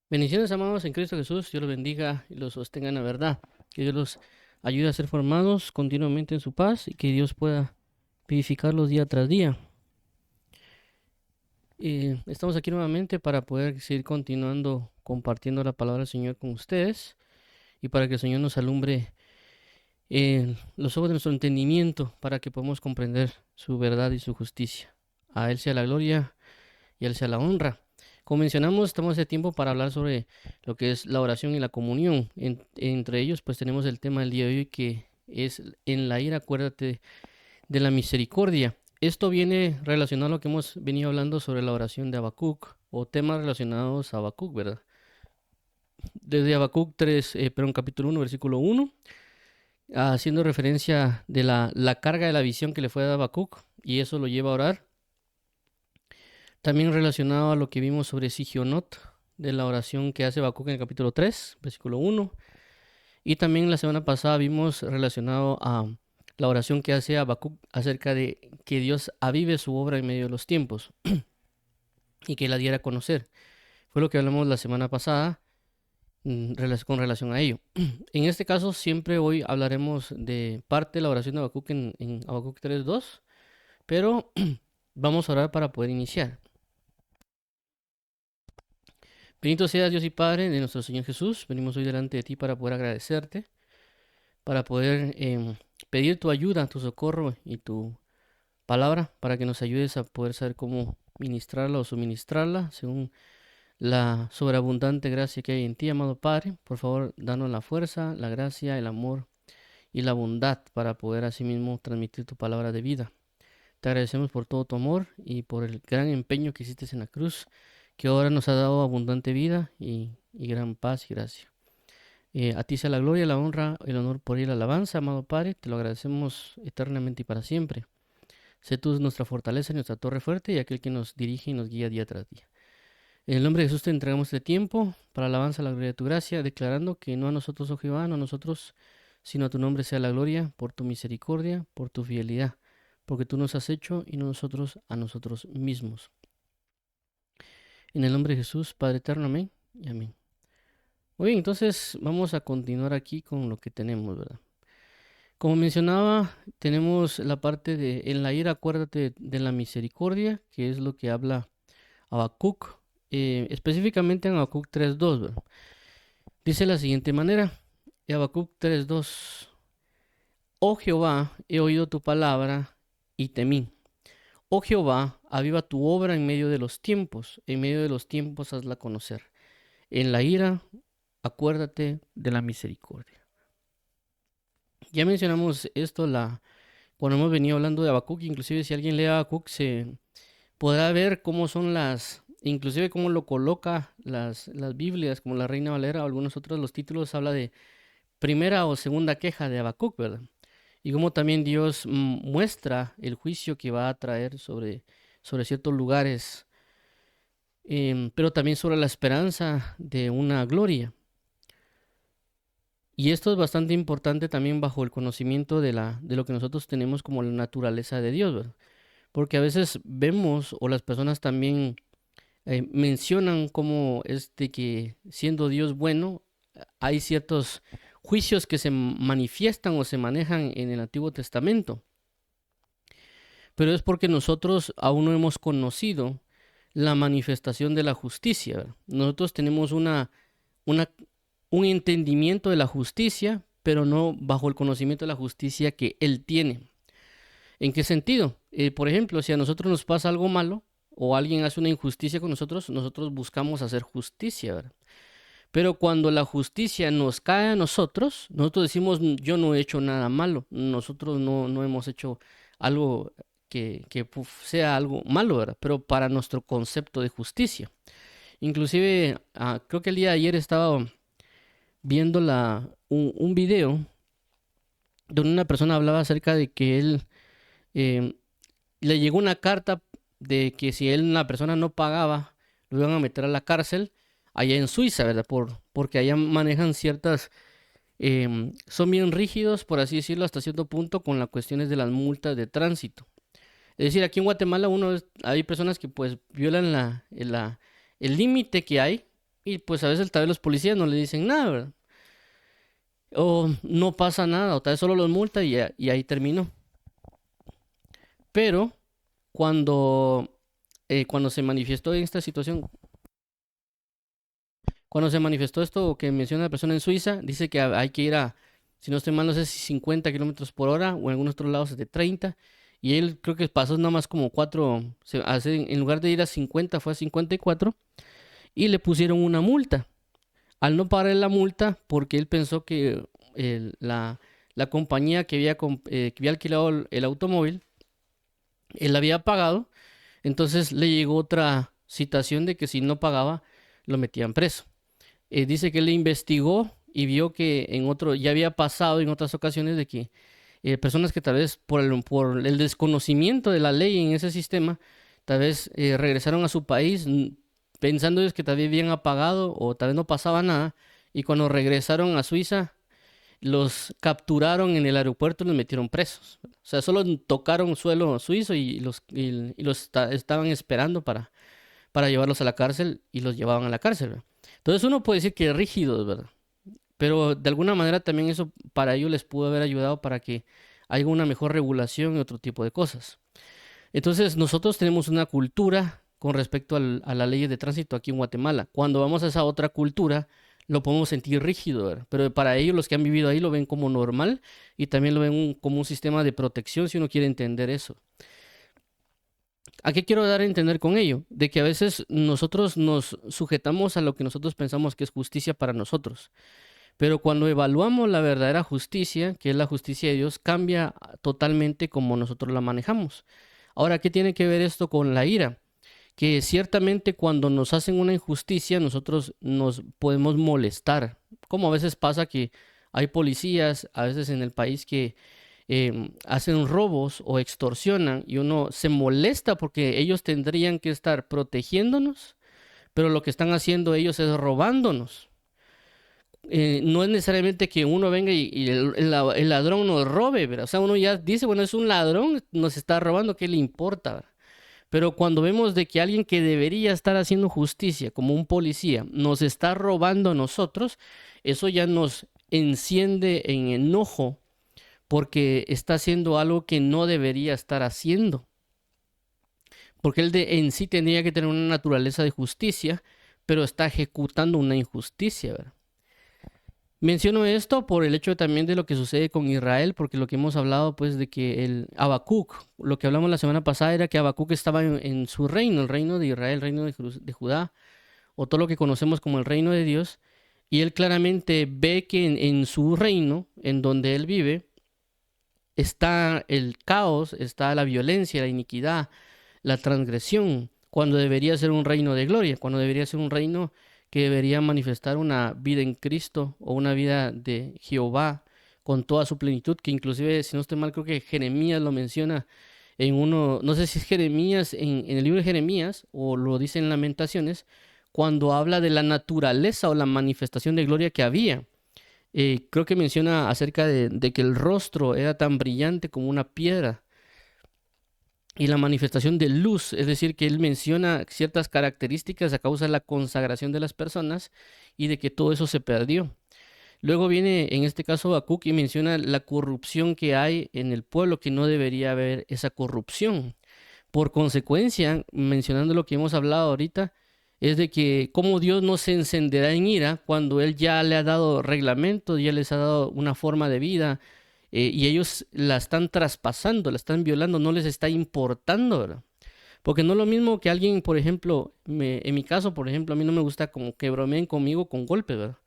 Bendiciones, amados en Cristo Jesús. Dios los bendiga y los sostenga en la verdad. Que Dios los ayude a ser formados continuamente en su paz y que Dios pueda vivificarlos día tras día. Estamos aquí nuevamente para poder seguir continuando compartiendo la palabra del Señor con ustedes y para que el Señor nos alumbre los ojos de nuestro entendimiento para que podamos comprender su verdad y su justicia. A Él sea la gloria y a Él sea la honra. Como mencionamos, estamos de tiempo para hablar sobre lo que es la oración y la comunión. Entre ellos, pues tenemos el tema del día de hoy que es en la ira, acuérdate de la misericordia. Esto viene relacionado a lo que hemos venido hablando sobre la oración de Habacuc o temas relacionados a Habacuc, ¿verdad? Desde Habacuc 3, perdón, capítulo 1, versículo 1, haciendo referencia de la carga de la visión que le fue a Habacuc y eso lo lleva a orar. También relacionado a lo que vimos sobre Sigionot, de la oración que hace Habacuc en el capítulo 3, versículo 1. Y también la semana pasada vimos relacionado a la oración que hace Habacuc acerca de que Dios avive su obra en medio de los tiempos y que la diera a conocer. Fue lo que hablamos la semana pasada con relación a ello. En este caso, siempre hoy hablaremos de parte de la oración de Habacuc en Habacuc 3.2, pero vamos a orar para poder iniciar. Bendito seas Dios y Padre de nuestro Señor Jesús. Venimos hoy delante de ti para poder agradecerte, para poder pedir tu ayuda, tu socorro y tu palabra, para que nos ayudes a poder saber cómo ministrarla o suministrarla según la sobreabundante gracia que hay en ti, amado Padre. Por favor, danos la fuerza, la gracia, el amor y la bondad para poder asimismo transmitir tu palabra de vida. Te agradecemos por todo tu amor y por el gran empeño que hiciste en la cruz, que ahora nos ha dado abundante vida y gran paz y gracia. A ti sea la gloria, la honra, el honor por ir la alabanza, amado Padre. Te lo agradecemos eternamente y para siempre. Sé tú nuestra fortaleza y nuestra torre fuerte y aquel que nos dirige y nos guía día tras día. En el nombre de Jesús te entregamos este tiempo para alabanza, la gloria de tu gracia, declarando que no a nosotros, oh Jehová, no a nosotros, sino a tu nombre sea la gloria, por tu misericordia, por tu fidelidad, porque tú nos has hecho y no nosotros a nosotros mismos. En el nombre de Jesús, Padre eterno, amén y amén. Muy bien, entonces vamos a continuar aquí con lo que tenemos, ¿verdad? Como mencionaba, tenemos la parte de en la ira, acuérdate de la misericordia, que es lo que habla Habacuc, específicamente en Habacuc 3.2, ¿verdad? Dice de la siguiente manera, Habacuc 3.2, oh Jehová, he oído tu palabra y temí. Oh Jehová, aviva tu obra en medio de los tiempos hazla conocer. En la ira, acuérdate de la misericordia. Ya mencionamos esto cuando hemos venido hablando de Habacuc, inclusive si alguien lee Habacuc se podrá ver cómo son inclusive cómo lo coloca las Biblias, como la Reina Valera o algunos otros los títulos, habla de primera o segunda queja de Habacuc, ¿verdad? Y cómo también Dios muestra el juicio que va a traer sobre ciertos lugares, pero también sobre la esperanza de una gloria. Y esto es bastante importante también bajo el conocimiento de lo que nosotros tenemos como la naturaleza de Dios, ¿verdad? Porque a veces vemos o las personas también mencionan como que siendo Dios bueno, hay ciertos juicios que se manifiestan o se manejan en el Antiguo Testamento. Pero es porque nosotros aún no hemos conocido la manifestación de la justicia, ¿verdad? Nosotros tenemos una, un entendimiento de la justicia, pero no bajo el conocimiento de la justicia que Él tiene. ¿En qué sentido? Por ejemplo, si a nosotros nos pasa algo malo o alguien hace una injusticia con nosotros, nosotros buscamos hacer justicia, ¿verdad? Pero cuando la justicia nos cae a nosotros, nosotros decimos, yo no he hecho nada malo, nosotros no hemos hecho algo que sea algo malo, ¿verdad? Pero para nuestro concepto de justicia. Inclusive, creo que el día de ayer estaba viendo un video donde una persona hablaba acerca de que él eh, le llegó una carta de que si una persona no pagaba, lo iban a meter a la cárcel allá en Suiza, ¿verdad? Porque allá manejan son bien rígidos, por así decirlo, hasta cierto punto con las cuestiones de las multas de tránsito. Es decir, aquí en Guatemala hay personas que pues violan el límite que hay Y pues a veces tal vez los policías no le dicen nada, ¿verdad? O no pasa nada, o tal vez solo los multa y ahí terminó. Pero cuando, cuando se manifestó en esta situación, cuando se manifestó esto que menciona la persona en Suiza, dice que hay que ir a, si no estoy mal, no sé si 50 kilómetros por hora o en algunos otros lados es de 30. Y él creo que pasó nada más como 4, en lugar de ir a 50 fue a 54 y le pusieron una multa. Al no pagar la multa, porque él pensó que la compañía que había alquilado el automóvil, él había pagado, entonces le llegó otra citación de que si no pagaba, lo metían preso. Dice que él le investigó y vio que ya había pasado en otras ocasiones de que personas que tal vez por el desconocimiento de la ley en ese sistema, tal vez regresaron a su país pensando ellos que tal vez habían apagado o tal vez no pasaba nada, y cuando regresaron a Suiza, los capturaron en el aeropuerto y los metieron presos. O sea, solo tocaron suelo suizo y estaban esperando para llevarlos a la cárcel y los llevaban a la cárcel, ¿verdad? Entonces uno puede decir que rígidos, ¿verdad? Pero de alguna manera también eso para ellos les pudo haber ayudado para que haya una mejor regulación y otro tipo de cosas. Entonces nosotros tenemos una cultura con respecto a las leyes de tránsito aquí en Guatemala. Cuando vamos a esa otra cultura, lo podemos sentir rígido, ¿verdad? Pero para ellos, los que han vivido ahí, lo ven como normal y también lo ven como un sistema de protección si uno quiere entender eso. ¿A qué quiero dar a entender con ello? De que a veces nosotros nos sujetamos a lo que nosotros pensamos que es justicia para nosotros. Pero cuando evaluamos la verdadera justicia, que es la justicia de Dios, cambia totalmente como nosotros la manejamos. Ahora, ¿qué tiene que ver esto con la ira? Que ciertamente cuando nos hacen una injusticia, nosotros nos podemos molestar. Como a veces pasa que hay policías, a veces en el país que hacen robos o extorsionan y uno se molesta porque ellos tendrían que estar protegiéndonos, pero lo que están haciendo ellos es robándonos. No es necesariamente que uno venga y el ladrón nos robe, ¿verdad? O sea, uno ya dice, bueno, es un ladrón, nos está robando, ¿qué le importa, verdad? Pero cuando vemos de que alguien que debería estar haciendo justicia, como un policía, nos está robando a nosotros, eso ya nos enciende en enojo porque está haciendo algo que no debería estar haciendo. Porque él en sí tendría que tener una naturaleza de justicia, pero está ejecutando una injusticia, ¿verdad? Menciono esto por el hecho también de lo que sucede con Israel, porque lo que hemos hablado, pues, de que el Habacuc, lo que hablamos la semana pasada era que Habacuc estaba en su reino, el reino de Israel, el reino de Judá, o todo lo que conocemos como el reino de Dios, y él claramente ve que en su reino, en donde él vive, está el caos, está la violencia, la iniquidad, la transgresión, cuando debería ser un reino de gloria, cuando debería ser un reino que debería manifestar una vida en Cristo o una vida de Jehová con toda su plenitud, que inclusive, si no estoy mal, creo que Jeremías lo menciona en uno, no sé si es Jeremías, en el libro de Jeremías, o lo dice en Lamentaciones, cuando habla de la naturaleza o la manifestación de gloria que había. Creo que menciona acerca de que el rostro era tan brillante como una piedra y la manifestación de luz, es decir, que él menciona ciertas características a causa de la consagración de las personas y de que todo eso se perdió. Luego viene, en este caso, Habacuc y menciona la corrupción que hay en el pueblo, que no debería haber esa corrupción. Por consecuencia, mencionando lo que hemos hablado ahorita, es de que cómo Dios no se encenderá en ira cuando Él ya le ha dado reglamentos, ya les ha dado una forma de vida, y ellos la están traspasando, la están violando, no les está importando, ¿verdad? Porque no es lo mismo que alguien, por ejemplo, en mi caso, por ejemplo, a mí no me gusta como que bromeen conmigo con golpes, ¿verdad?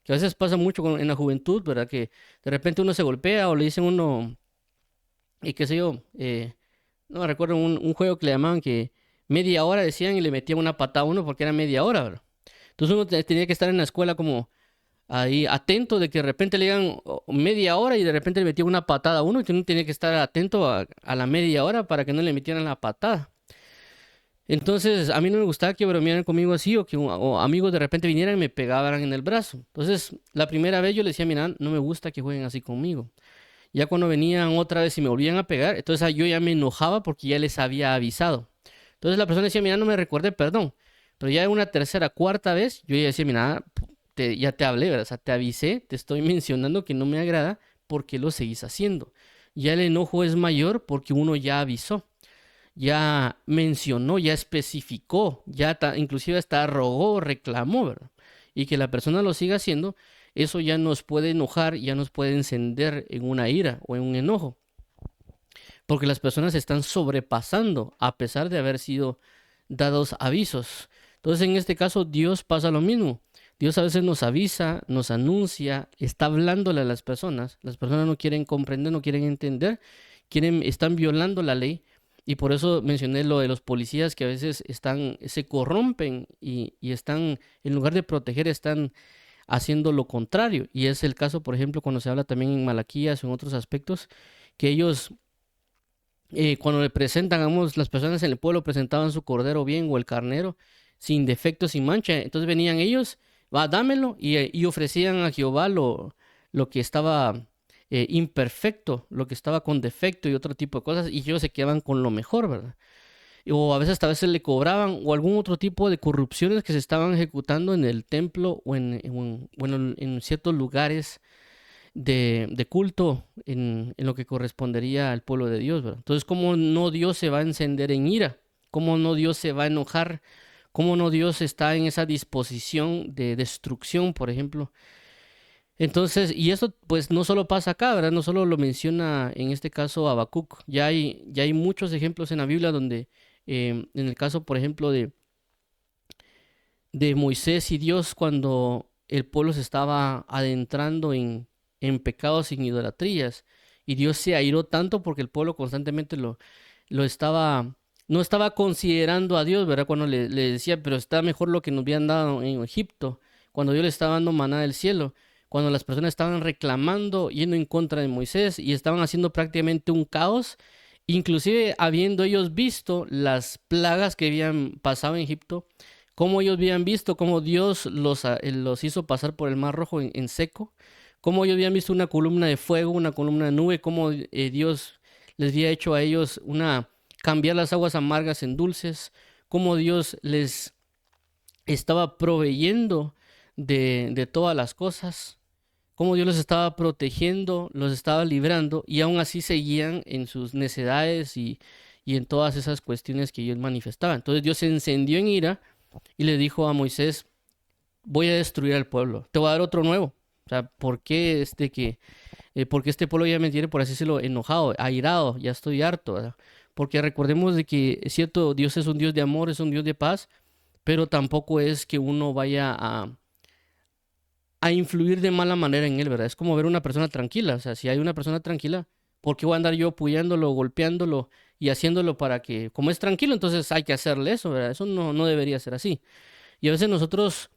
Que a veces pasa mucho en la juventud, ¿verdad? Que de repente uno se golpea o le dicen uno, y qué sé yo, no me recuerdo un juego que le llamaban que media hora decían y le metían una patada a uno porque era media hora, ¿verdad? Entonces uno tenía que estar en la escuela como ahí atento de que de repente le digan media hora y de repente le metían una patada a uno y que uno tenía que estar atento a la media hora para que no le metieran la patada. Entonces a mí no me gustaba que bromearan conmigo así o amigos de repente vinieran y me pegaran en el brazo. Entonces la primera vez yo le decía, mira, no me gusta que jueguen así conmigo. Ya cuando venían otra vez y me volvían a pegar, entonces yo ya me enojaba porque ya les había avisado. Entonces la persona decía, mira, no me recuerde, perdón. Pero ya una tercera, cuarta vez, yo ya decía, mira, ya te hablé, ¿verdad? O sea, te avisé, te estoy mencionando que no me agrada, ¿por qué lo seguís haciendo? Ya el enojo es mayor porque uno ya avisó, ya mencionó, ya especificó, ya inclusive hasta rogó, reclamó, ¿verdad? Y que la persona lo siga haciendo, eso ya nos puede enojar, ya nos puede encender en una ira o en un enojo, porque las personas están sobrepasando a pesar de haber sido dados avisos. Entonces, en este caso, Dios pasa lo mismo. Dios a veces nos avisa, nos anuncia, está hablándole a las personas no quieren comprender, no quieren entender, están violando la ley. Y por eso mencioné lo de los policías que a veces se corrompen y están, en lugar de proteger, están haciendo lo contrario. Y es el caso, por ejemplo, cuando se habla también en Malaquías o en otros aspectos, que ellos cuando le presentan, digamos, las personas en el pueblo presentaban su cordero bien o el carnero, sin defecto, sin mancha. Entonces venían ellos, va, dámelo, y ofrecían a Jehová lo que estaba imperfecto, lo que estaba con defecto y otro tipo de cosas, y ellos se quedaban con lo mejor, ¿verdad? O a veces hasta veces le cobraban o algún otro tipo de corrupciones que se estaban ejecutando en el templo o en ciertos lugares de culto en lo que correspondería al pueblo de Dios, ¿verdad? Entonces, ¿cómo no Dios se va a encender en ira? ¿Cómo no Dios se va a enojar? ¿Cómo no Dios está en esa disposición de destrucción, por ejemplo? Entonces, y eso pues no solo pasa acá, ¿verdad? No solo lo menciona en este caso Habacuc, ya hay muchos ejemplos en la Biblia donde, en el caso, por ejemplo, de Moisés y Dios cuando el pueblo se estaba adentrando en pecados sin idolatrías. Y Dios se airó tanto porque el pueblo constantemente lo estaba, no estaba considerando a Dios, ¿verdad? Cuando le decía, pero está mejor lo que nos habían dado en Egipto, cuando Dios le estaba dando maná del cielo, cuando las personas estaban reclamando, yendo en contra de Moisés y estaban haciendo prácticamente un caos, inclusive habiendo ellos visto las plagas que habían pasado en Egipto, cómo ellos habían visto cómo Dios los hizo pasar por el Mar Rojo en seco, cómo ellos habían visto una columna de fuego, una columna de nube, cómo Dios les había hecho a ellos cambiar las aguas amargas en dulces, cómo Dios les estaba proveyendo de todas las cosas, cómo Dios los estaba protegiendo, los estaba librando, y aún así seguían en sus necedades y en todas esas cuestiones que ellos manifestaban. Entonces Dios se encendió en ira y le dijo a Moisés, voy a destruir al pueblo, te voy a dar otro nuevo. O sea, porque este pueblo ya me tiene, por así decirlo, enojado, airado, ya estoy harto, ¿verdad? Porque recordemos de que, es cierto, Dios es un Dios de amor, es un Dios de paz, pero tampoco es que uno vaya a influir de mala manera en él, ¿verdad? Es como ver una persona tranquila, o sea, si hay una persona tranquila, ¿por qué voy a andar yo apoyándolo, golpeándolo y haciéndolo para que, como es tranquilo, entonces hay que hacerle eso, ¿verdad? Eso no debería ser así. Y a veces nosotros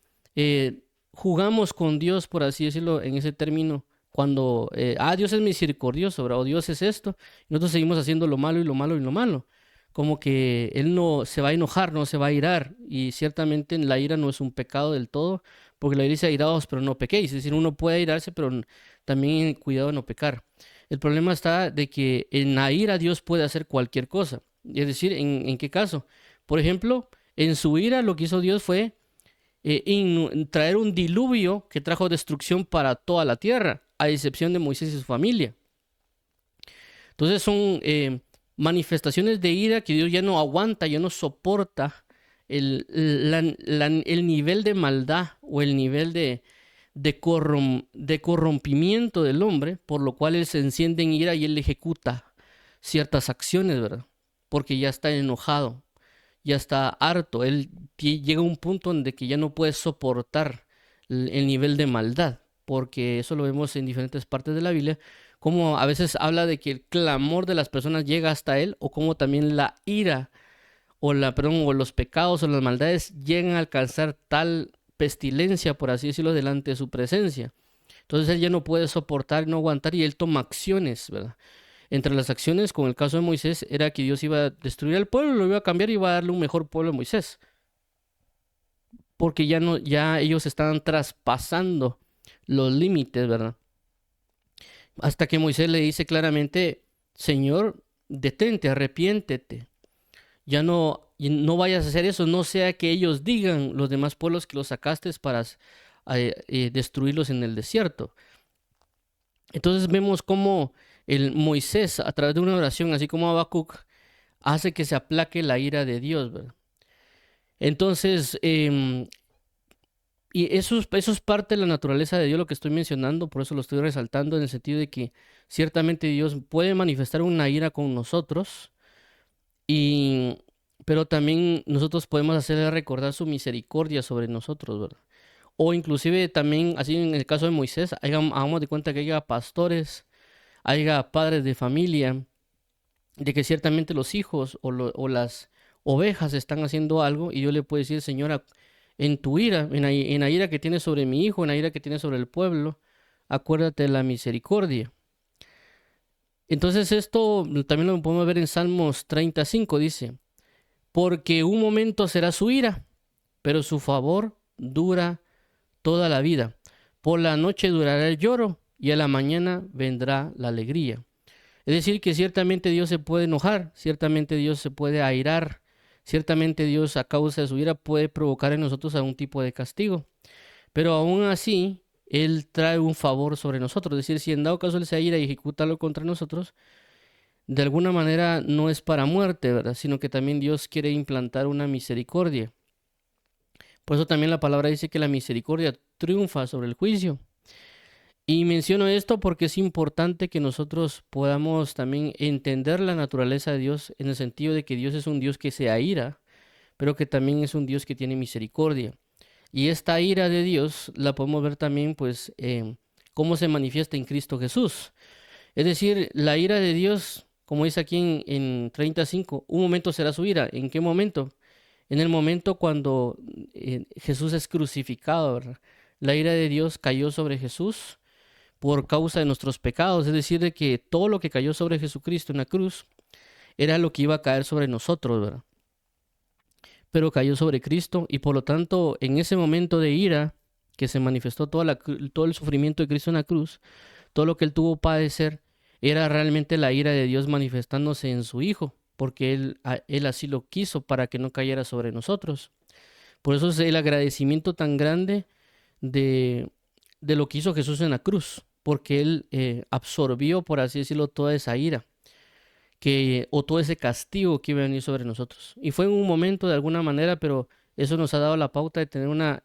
jugamos con Dios, por así decirlo, en ese término, cuando, Dios es misericordioso, ¿verdad? O Dios es esto, y nosotros seguimos haciendo lo malo y lo malo y lo malo. Como que Él no se va a enojar, no se va a irar, y ciertamente la ira no es un pecado del todo, porque la Biblia dice airados, pero no pequéis, es decir, uno puede airarse, pero también cuidado de no pecar. El problema está de que en la ira Dios puede hacer cualquier cosa, es decir, ¿en qué caso? Por ejemplo, en su ira lo que hizo Dios fue traer un diluvio que trajo destrucción para toda la tierra, a excepción de Moisés y su familia. Entonces son manifestaciones de ira que Dios ya no aguanta, ya no soporta el nivel de maldad o el nivel de corrompimiento del hombre, por lo cual Él se enciende en ira y Él ejecuta ciertas acciones, ¿verdad? Porque ya está enojado, ya está harto, él llega a un punto en de que ya no puede soportar el nivel de maldad, porque eso lo vemos en diferentes partes de la Biblia, como a veces habla de que el clamor de las personas llega hasta él, o como también la ira, o los pecados o las maldades llegan a alcanzar tal pestilencia, por así decirlo, delante de su presencia. Entonces él ya no puede soportar, no aguantar, y él toma acciones, ¿verdad? Entre las acciones, con el caso de Moisés, era que Dios iba a destruir al pueblo, lo iba a cambiar y iba a darle un mejor pueblo a Moisés, porque ya no, ya ellos estaban traspasando los límites, ¿verdad? Hasta que Moisés le dice claramente, Señor, detente, arrepiéntete, ya no y no vayas a hacer eso, no sea que ellos digan, los demás pueblos, que los sacaste para destruirlos en el desierto. Entonces vemos cómo el Moisés, a través de una oración, así como Habacuc, hace que se aplaque la ira de Dios, ¿verdad? Entonces, y eso es parte de la naturaleza de Dios, lo que estoy mencionando, por eso lo estoy resaltando, en el sentido de que ciertamente Dios puede manifestar una ira con nosotros, y, pero también nosotros podemos hacerle recordar su misericordia sobre nosotros, ¿verdad? O inclusive también, así en el caso de Moisés, hagamos de cuenta que haya pastores, haya padres de familia, de que ciertamente los hijos o las ovejas están haciendo algo y yo le puedo decir, Señora, en tu ira, en la ira que tienes sobre mi hijo, en la ira que tienes sobre el pueblo, acuérdate de la misericordia. Entonces esto también lo podemos ver en Salmos 35, dice, porque un momento será su ira, pero su favor dura toda la vida. Por la noche durará el lloro y a la mañana vendrá la alegría. Es decir, que ciertamente Dios se puede enojar, ciertamente Dios se puede airar, ciertamente Dios a causa de su ira puede provocar en nosotros algún tipo de castigo. Pero aún así, Él trae un favor sobre nosotros. Es decir, si en dado caso Él se aira y ejecuta algo contra nosotros, de alguna manera no es para muerte, ¿verdad? Sino que también Dios quiere implantar una misericordia. Por eso también la palabra dice que la misericordia triunfa sobre el juicio. Y menciono esto porque es importante que nosotros podamos también entender la naturaleza de Dios en el sentido de que Dios es un Dios que se aira, pero que también es un Dios que tiene misericordia. Y esta ira de Dios la podemos ver también, pues, cómo se manifiesta en Cristo Jesús. Es decir, la ira de Dios, como dice aquí en 35, un momento será su ira. ¿En qué momento? En el momento cuando Jesús es crucificado, ¿verdad? La ira de Dios cayó sobre Jesús por causa de nuestros pecados, es decir, de que todo lo que cayó sobre Jesucristo en la cruz era lo que iba a caer sobre nosotros, ¿verdad? Pero cayó sobre Cristo y por lo tanto en ese momento de ira que se manifestó todo el sufrimiento de Cristo en la cruz, todo lo que Él tuvo que padecer, era realmente la ira de Dios manifestándose en su Hijo, porque Él así lo quiso para que no cayera sobre nosotros. Por eso es el agradecimiento tan grande de, de lo que hizo Jesús en la cruz, porque Él absorbió, por así decirlo, toda esa ira o todo ese castigo que iba a venir sobre nosotros. Y fue en un momento de alguna manera, pero eso nos ha dado la pauta de tener una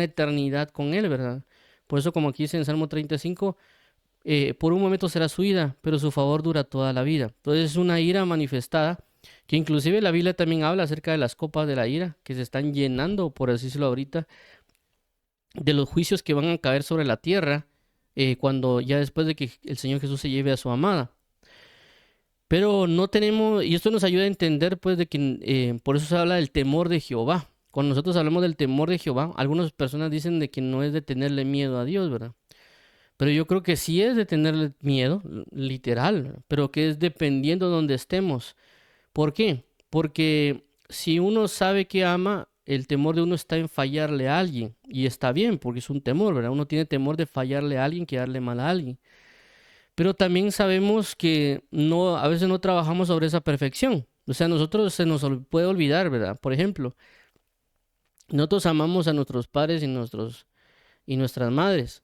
eternidad con Él, ¿verdad? Por eso, como aquí dice en Salmo 35, por un momento será su ira, pero su favor dura toda la vida. Entonces es una ira manifestada, que inclusive la Biblia también habla acerca de las copas de la ira, que se están llenando, por así decirlo ahorita, de los juicios que van a caer sobre la tierra, cuando ya después de que el Señor Jesús se lleve a su amada. Pero no tenemos, y esto nos ayuda a entender, pues, de que por eso se habla del temor de Jehová. Cuando nosotros hablamos del temor de Jehová, algunas personas dicen de que no es de tenerle miedo a Dios, ¿verdad? Pero yo creo que sí es de tenerle miedo, literal, ¿verdad? Pero que es dependiendo de donde estemos. ¿Por qué? Porque si uno sabe que ama, el temor de uno está en fallarle a alguien. Y está bien, porque es un temor, ¿verdad? Uno tiene temor de fallarle a alguien, que darle mal a alguien. Pero también sabemos que no, a veces no trabajamos sobre esa perfección. O sea, nosotros se nos puede olvidar, ¿verdad? Por ejemplo, nosotros amamos a nuestros padres y nuestras madres.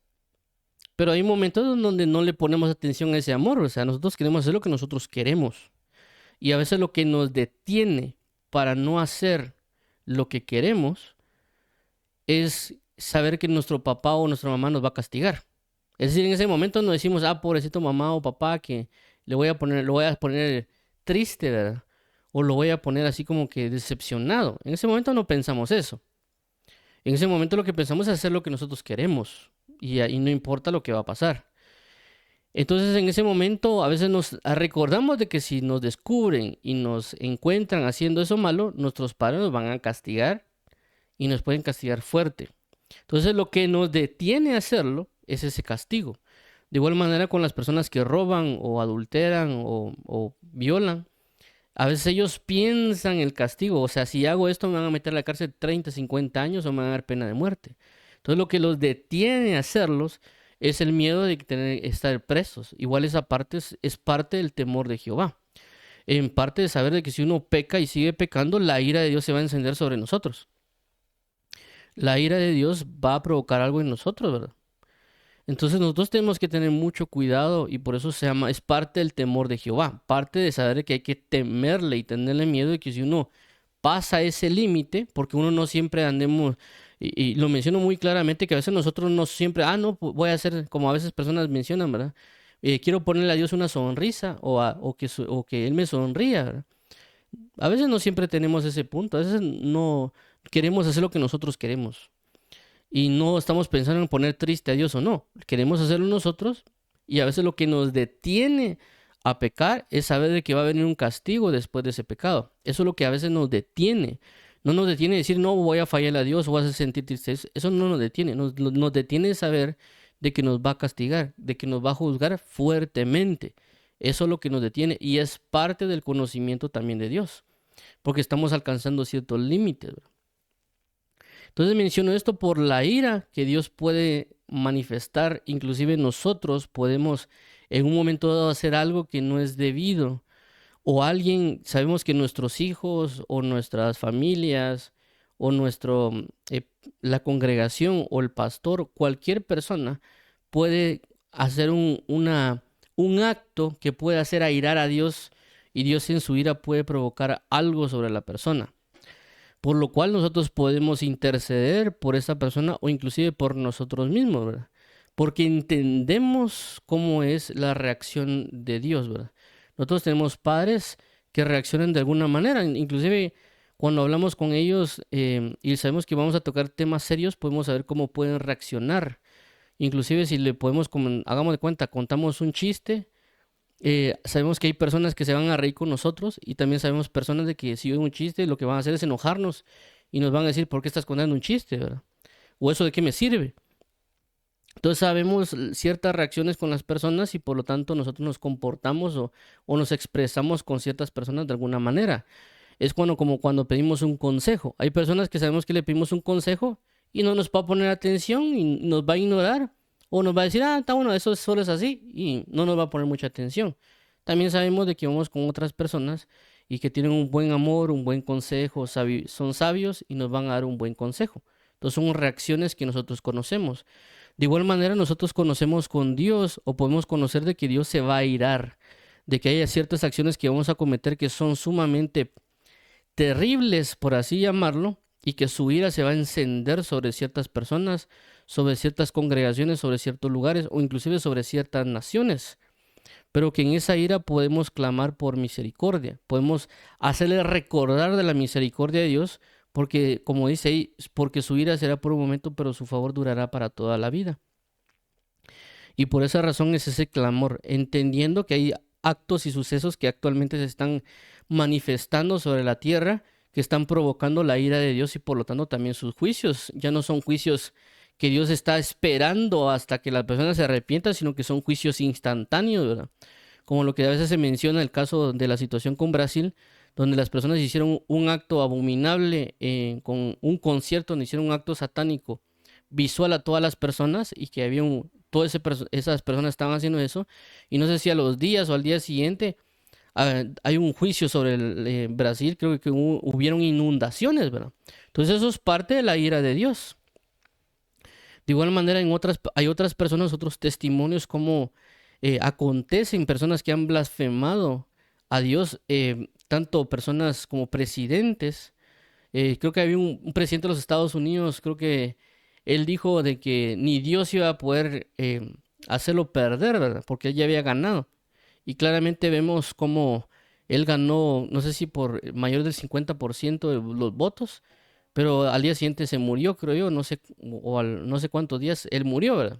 Pero hay momentos en donde no le ponemos atención a ese amor. O sea, nosotros queremos hacer lo que nosotros queremos. Y a veces lo que nos detiene para no hacer lo que queremos es saber que nuestro papá o nuestra mamá nos va a castigar. Es decir, en ese momento no decimos, pobrecito mamá o papá, que lo voy a poner triste, ¿verdad? O lo voy a poner así como que decepcionado. En ese momento no pensamos eso. En ese momento lo que pensamos es hacer lo que nosotros queremos. Y ahí no importa lo que va a pasar. Entonces en ese momento a veces nos recordamos de que si nos descubren y nos encuentran haciendo eso malo, nuestros padres nos van a castigar y nos pueden castigar fuerte. Entonces lo que nos detiene a hacerlo es ese castigo. De igual manera con las personas que roban o adulteran o violan, a veces ellos piensan el castigo, o sea, si hago esto me van a meter a la cárcel 30, 50 años o me van a dar pena de muerte. Entonces lo que los detiene a hacerlos es el miedo de estar presos. Igual esa parte es parte del temor de Jehová. en parte de saber de que si uno peca y sigue pecando, la ira de Dios se va a encender sobre nosotros. La ira de Dios va a provocar algo en nosotros, ¿verdad? Entonces nosotros tenemos que tener mucho cuidado y por eso se llama, es parte del temor de Jehová, parte de saber que hay que temerle y tenerle miedo de que si uno pasa ese límite, porque uno no siempre andemos, y lo menciono muy claramente, que a veces nosotros no siempre, no, voy a hacer como a veces personas mencionan, ¿verdad? Quiero ponerle a Dios una sonrisa o que Él me sonría, ¿verdad? A veces no siempre tenemos ese punto, a veces no queremos hacer lo que nosotros queremos y no estamos pensando en poner triste a Dios o no. Queremos hacerlo nosotros y a veces lo que nos detiene a pecar es saber de que va a venir un castigo después de ese pecado. Eso es lo que a veces nos detiene. No nos detiene decir, no voy a fallar a Dios o voy a sentir tristeza. Eso no nos detiene. Nos detiene saber de que nos va a castigar, de que nos va a juzgar fuertemente. Eso es lo que nos detiene y es parte del conocimiento también de Dios, porque estamos alcanzando ciertos límites, ¿verdad? Entonces menciono esto por la ira que Dios puede manifestar, inclusive nosotros podemos en un momento dado hacer algo que no es debido, o alguien, sabemos que nuestros hijos o nuestras familias o la congregación o el pastor, cualquier persona puede hacer un acto que puede hacer airar a Dios y Dios en su ira puede provocar algo sobre la persona. Por lo cual nosotros podemos interceder por esa persona o inclusive por nosotros mismos, ¿verdad? Porque entendemos cómo es la reacción de Dios, ¿verdad? Nosotros tenemos padres que reaccionan de alguna manera, inclusive cuando hablamos con ellos y sabemos que vamos a tocar temas serios, podemos saber cómo pueden reaccionar. Inclusive si le podemos, como, hagamos de cuenta, contamos un chiste, sabemos que hay personas que se van a reír con nosotros y también sabemos personas de que si oyen un chiste lo que van a hacer es enojarnos y nos van a decir, ¿por qué estás contando un chiste, verdad? ¿O eso de qué me sirve? Entonces sabemos ciertas reacciones con las personas y por lo tanto nosotros nos comportamos o nos expresamos con ciertas personas de alguna manera. Es como cuando pedimos un consejo. Hay personas que sabemos que le pedimos un consejo y no nos va a poner atención y nos va a ignorar. O nos va a decir, está bueno, eso solo es así y no nos va a poner mucha atención. También sabemos de que vamos con otras personas y que tienen un buen amor, un buen consejo, son sabios y nos van a dar un buen consejo. Entonces son reacciones que nosotros conocemos. De igual manera nosotros conocemos con Dios o podemos conocer de que Dios se va a irar, de que haya ciertas acciones que vamos a cometer que son sumamente terribles, por así llamarlo, y que su ira se va a encender sobre ciertas personas, sobre ciertas congregaciones, sobre ciertos lugares o inclusive sobre ciertas naciones. Pero que en esa ira podemos clamar por misericordia, podemos hacerle recordar de la misericordia de Dios, porque como dice ahí, porque su ira será por un momento, pero su favor durará para toda la vida. Y por esa razón es ese clamor, entendiendo que hay actos y sucesos que actualmente se están manifestando sobre la tierra, que están provocando la ira de Dios y por lo tanto también sus juicios. Ya no son juicios que Dios está esperando hasta que la persona se arrepienta, sino que son juicios instantáneos, ¿verdad? Como lo que a veces se menciona en el caso de la situación con Brasil, donde las personas hicieron un acto abominable con un concierto, donde hicieron un acto satánico visual a todas las personas y que había todas esas personas estaban haciendo eso y no sé si a los días o al día siguiente hay un juicio sobre Brasil, creo que hubieron inundaciones, ¿verdad? Entonces eso es parte de la ira de Dios. De igual manera hay otras personas, otros testimonios como acontecen, personas que han blasfemado a Dios, tanto personas como presidentes. Creo que había un presidente de los Estados Unidos, creo que él dijo de que ni Dios iba a poder hacerlo perder, ¿verdad? Porque él ya había ganado. Y claramente vemos cómo él ganó, no sé si por mayor del 50% de los votos, pero al día siguiente se murió, creo yo, no sé, no sé cuántos días él murió, ¿verdad?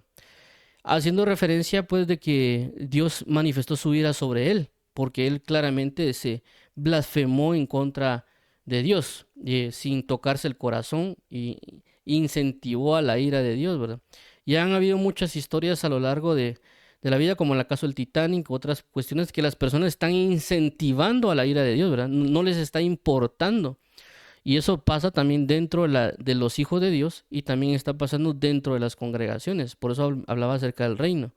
Haciendo referencia pues de que Dios manifestó su ira sobre él, porque él claramente se blasfemó en contra de Dios, sin tocarse el corazón y incentivó a la ira de Dios, ¿verdad? Ya han habido muchas historias a lo largo de la vida, como en el caso del Titanic, otras cuestiones que las personas están incentivando a la ira de Dios, ¿verdad? No les está importando. Y eso pasa también dentro de los hijos de Dios y también está pasando dentro de las congregaciones. Por eso hablaba acerca del reino.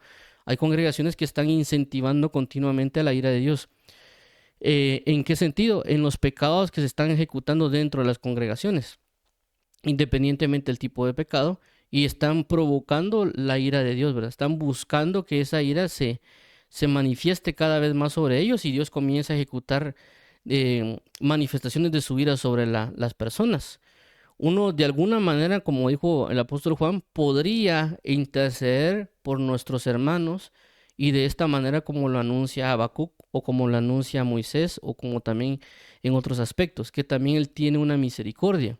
Hay congregaciones que están incentivando continuamente a la ira de Dios. ¿En qué sentido? En los pecados que se están ejecutando dentro de las congregaciones, independientemente del tipo de pecado, y están provocando la ira de Dios, ¿verdad? Están buscando que esa ira se manifieste cada vez más sobre ellos y Dios comienza a ejecutar manifestaciones de su ira sobre las personas. Uno, de alguna manera, como dijo el apóstol Juan, podría interceder por nuestros hermanos y de esta manera como lo anuncia Habacuc o como lo anuncia Moisés o como también en otros aspectos, que también él tiene una misericordia.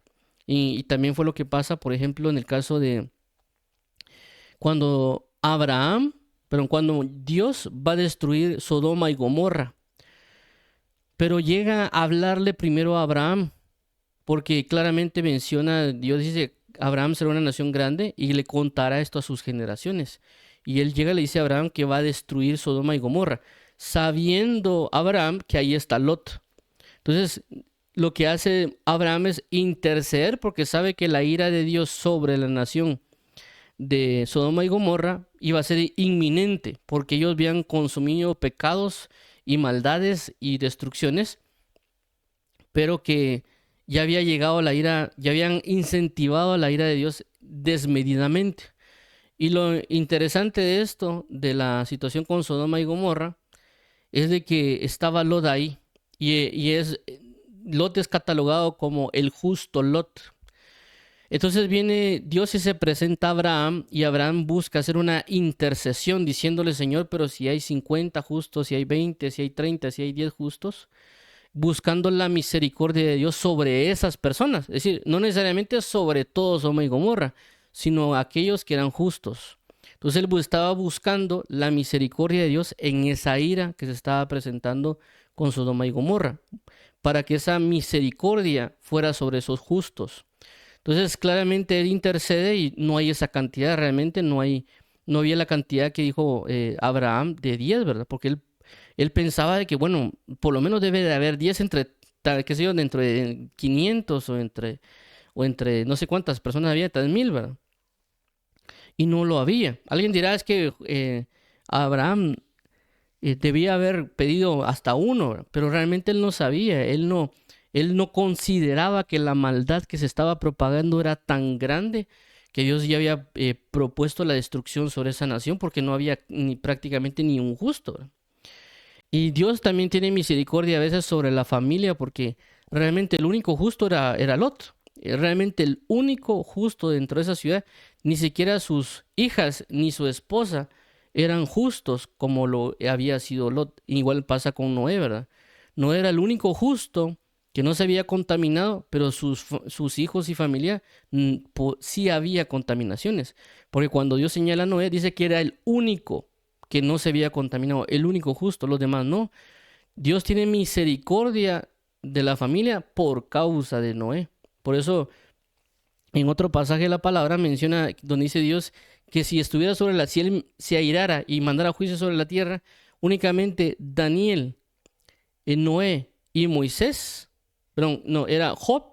Y también fue lo que pasa, por ejemplo, en el caso de cuando cuando Dios va a destruir Sodoma y Gomorra, pero llega a hablarle primero a Abraham, porque claramente menciona, Dios dice, Abraham será una nación grande y le contará esto a sus generaciones. Y él llega y le dice a Abraham que va a destruir Sodoma y Gomorra, sabiendo Abraham que ahí está Lot. Entonces, lo que hace Abraham es interceder porque sabe que la ira de Dios sobre la nación de Sodoma y Gomorra iba a ser inminente, porque ellos habían consumido pecados y maldades y destrucciones, pero que ya había llegado la ira, ya habían incentivado la ira de Dios desmedidamente. Y lo interesante de esto, de la situación con Sodoma y Gomorra, es de que estaba Lot ahí, Lot es catalogado como el justo Lot. Entonces viene Dios y se presenta a Abraham y Abraham busca hacer una intercesión diciéndole, Señor, pero si hay 50 justos, si hay 20, si hay 30, si hay 10 justos, buscando la misericordia de Dios sobre esas personas. Es decir, no necesariamente sobre todos Sodoma y Gomorra, sino aquellos que eran justos. Entonces él estaba buscando la misericordia de Dios en esa ira que se estaba presentando con Sodoma y Gomorra, para que esa misericordia fuera sobre esos justos. Entonces claramente él intercede y no hay esa cantidad, realmente no había la cantidad que dijo Abraham de 10, ¿verdad? Porque él pensaba de que, bueno, por lo menos debe de haber 10 entre, qué sé yo, dentro de 500 o entre no sé cuántas personas había, tal 1000, ¿verdad? Y no lo había. Alguien dirá, es que Abraham debía haber pedido hasta uno, ¿verdad? Pero realmente él no sabía, él no consideraba que la maldad que se estaba propagando era tan grande que Dios ya había propuesto la destrucción sobre esa nación porque no había prácticamente ni un justo, ¿verdad? Y Dios también tiene misericordia a veces sobre la familia porque realmente el único justo era Lot. Realmente el único justo dentro de esa ciudad, ni siquiera sus hijas ni su esposa eran justos como lo había sido Lot. Igual pasa con Noé, ¿verdad? Noé era el único justo que no se había contaminado, pero sus hijos y familia sí había contaminaciones. Porque cuando Dios señala a Noé, dice que era el único que no se había contaminado, el único justo, los demás no. Dios tiene misericordia de la familia por causa de Noé. Por eso, en otro pasaje de la palabra menciona donde dice Dios que si estuviera sobre si él se airara y mandara juicio sobre la tierra, únicamente Daniel, Noé y Moisés, perdón, no, era Job,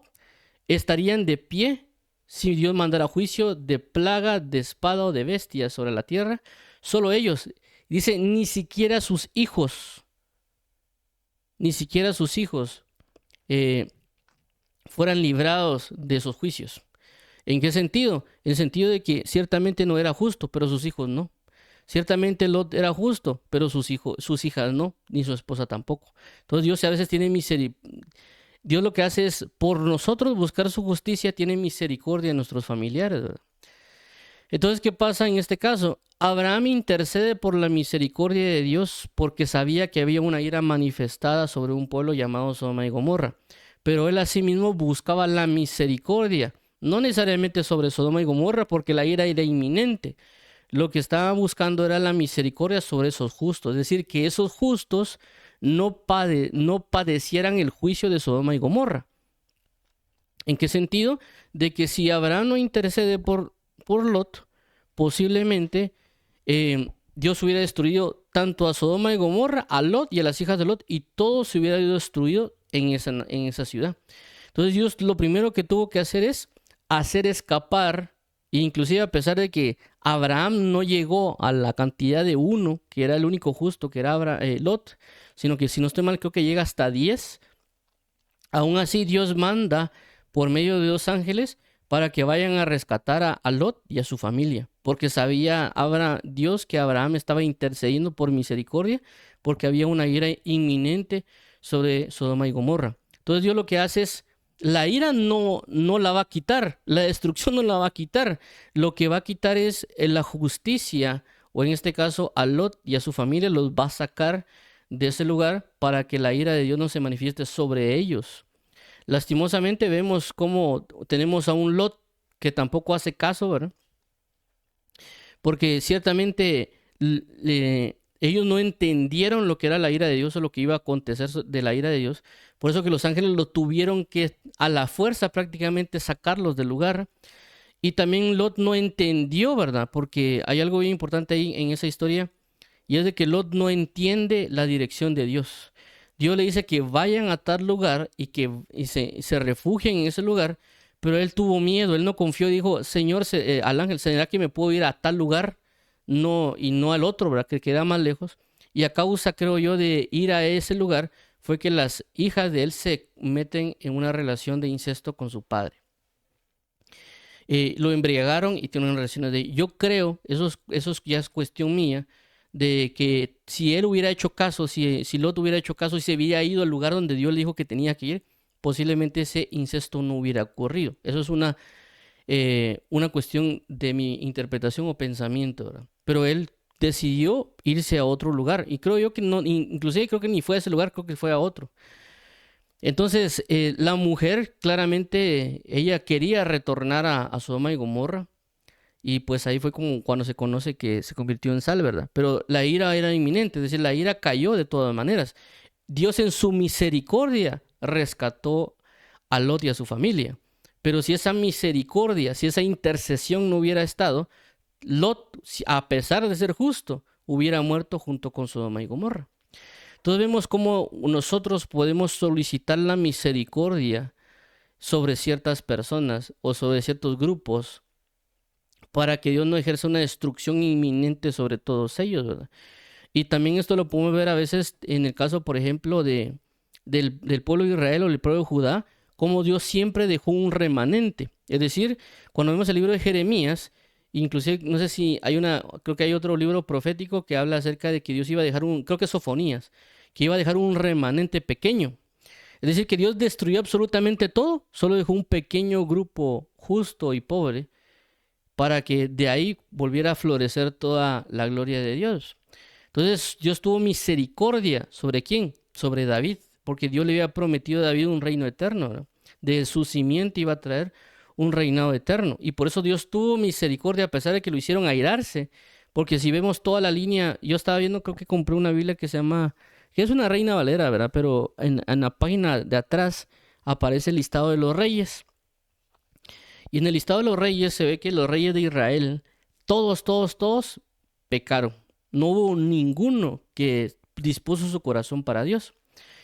estarían de pie si Dios mandara juicio de plaga, de espada o de bestia sobre la tierra. Solo ellos. Dice, ni siquiera sus hijos fueran librados de esos juicios. ¿En qué sentido? En el sentido de que ciertamente no era justo, pero sus hijos no. Ciertamente Lot era justo, pero sus hijas no, ni su esposa tampoco. Entonces Dios a veces tiene misericordia. Dios lo que hace es, por nosotros buscar su justicia, tiene misericordia de nuestros familiares, ¿verdad? Entonces, ¿qué pasa en este caso? Abraham intercede por la misericordia de Dios porque sabía que había una ira manifestada sobre un pueblo llamado Sodoma y Gomorra. Pero él asimismo buscaba la misericordia, no necesariamente sobre Sodoma y Gomorra porque la ira era inminente. Lo que estaba buscando era la misericordia sobre esos justos, es decir, que esos justos no padecieran el juicio de Sodoma y Gomorra. ¿En qué sentido? De que si Abraham no intercede por Lot, posiblemente Dios hubiera destruido tanto a Sodoma y Gomorra, a Lot y a las hijas de Lot, y todo se hubiera ido destruido en esa ciudad. Entonces Dios lo primero que tuvo que hacer es hacer escapar, inclusive a pesar de que Abraham no llegó a la cantidad de uno, que era el único justo, que era Lot, sino que si no estoy mal, creo que llega hasta 10. Aún así, Dios manda por medio de 2 ángeles para que vayan a rescatar a Lot y a su familia, porque sabía Dios que Abraham estaba intercediendo por misericordia, porque había una ira inminente sobre Sodoma y Gomorra. Entonces Dios lo que hace es, la ira no la va a quitar, la destrucción no la va a quitar, lo que va a quitar es la justicia, o en este caso a Lot y a su familia los va a sacar de ese lugar para que la ira de Dios no se manifieste sobre ellos. Lastimosamente vemos cómo tenemos a un Lot que tampoco hace caso, ¿verdad? Porque ciertamente ellos no entendieron lo que era la ira de Dios o lo que iba a acontecer de la ira de Dios. Por eso que los ángeles lo tuvieron que a la fuerza prácticamente sacarlos del lugar. Y también Lot no entendió, ¿verdad? Porque hay algo bien importante ahí en esa historia, y es de que Lot no entiende la dirección de Dios. Dios le dice que vayan a tal lugar y se refugien en ese lugar, pero él tuvo miedo, él no confió, dijo, Señor, al ángel, ¿será que me puedo ir a tal lugar? No, y no al otro, ¿verdad? Que queda más lejos. Y a causa, creo yo, de ir a ese lugar, fue que las hijas de él se meten en una relación de incesto con su padre. Lo embriagaron y tienen relaciones de... Yo creo, eso ya es cuestión mía, de que si él hubiera hecho caso, si Lot hubiera hecho caso y se hubiera ido al lugar donde Dios le dijo que tenía que ir, posiblemente ese incesto no hubiera ocurrido. Eso es una cuestión de mi interpretación o pensamiento, ¿verdad? Pero él decidió irse a otro lugar y creo yo que no, inclusive creo que ni fue a ese lugar, creo que fue a otro. Entonces, la mujer claramente, ella quería retornar a Sodoma y Gomorra, y pues ahí fue como cuando se conoce que se convirtió en sal, ¿verdad? Pero la ira era inminente, es decir, la ira cayó de todas maneras. Dios en su misericordia rescató a Lot y a su familia. Pero si esa misericordia, si esa intercesión no hubiera estado, Lot, a pesar de ser justo, hubiera muerto junto con Sodoma y Gomorra. Entonces vemos cómo nosotros podemos solicitar la misericordia sobre ciertas personas o sobre ciertos grupos para que Dios no ejerza una destrucción inminente sobre todos ellos, ¿verdad? Y también esto lo podemos ver a veces en el caso, por ejemplo, del pueblo de Israel o del pueblo de Judá, cómo Dios siempre dejó un remanente. Es decir, cuando vemos el libro de Jeremías, inclusive, no sé si creo que hay otro libro profético que habla acerca de que Dios iba a dejar creo que es Sofonías, que iba a dejar un remanente pequeño. Es decir, que Dios destruyó absolutamente todo, solo dejó un pequeño grupo justo y pobre para que de ahí volviera a florecer toda la gloria de Dios. Entonces, Dios tuvo misericordia. ¿Sobre quién? Sobre David, porque Dios le había prometido a David un reino eterno, ¿verdad? De su simiente iba a traer un reinado eterno. Y por eso Dios tuvo misericordia a pesar de que lo hicieron airarse. Porque si vemos toda la línea, yo estaba viendo, creo que compré una Biblia que se llama, que es una Reina Valera, ¿verdad? Pero en la página de atrás aparece el listado de los reyes. Y en el listado de los reyes se ve que los reyes de Israel, todos pecaron. No hubo ninguno que dispuso su corazón para Dios.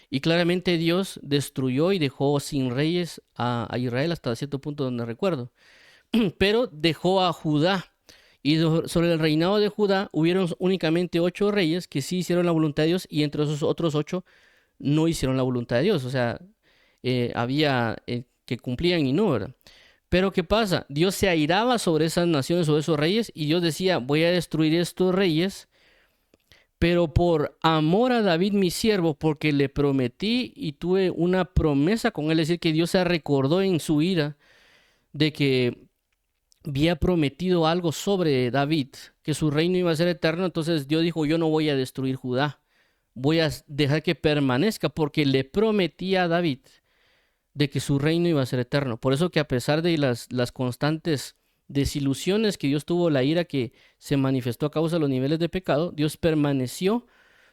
Y claramente Dios destruyó y dejó sin reyes a Israel hasta cierto punto donde recuerdo. Pero dejó a Judá. Y sobre el reinado de Judá hubieron únicamente 8 reyes que sí hicieron la voluntad de Dios, y entre esos otros 8 no hicieron la voluntad de Dios. O sea, había que cumplían y no, ¿verdad? Pero ¿qué pasa? Dios se airaba sobre esas naciones, sobre esos reyes, y Dios decía, voy a destruir estos reyes, pero por amor a David mi siervo, porque le prometí y tuve una promesa con él. Es decir, que Dios se recordó en su ira de que había prometido algo sobre David, que su reino iba a ser eterno. Entonces Dios dijo, yo no voy a destruir Judá, voy a dejar que permanezca, porque le prometí a David de que su reino iba a ser eterno. Por eso que a pesar de las constantes desilusiones que Dios tuvo, la ira que se manifestó a causa de los niveles de pecado, Dios permaneció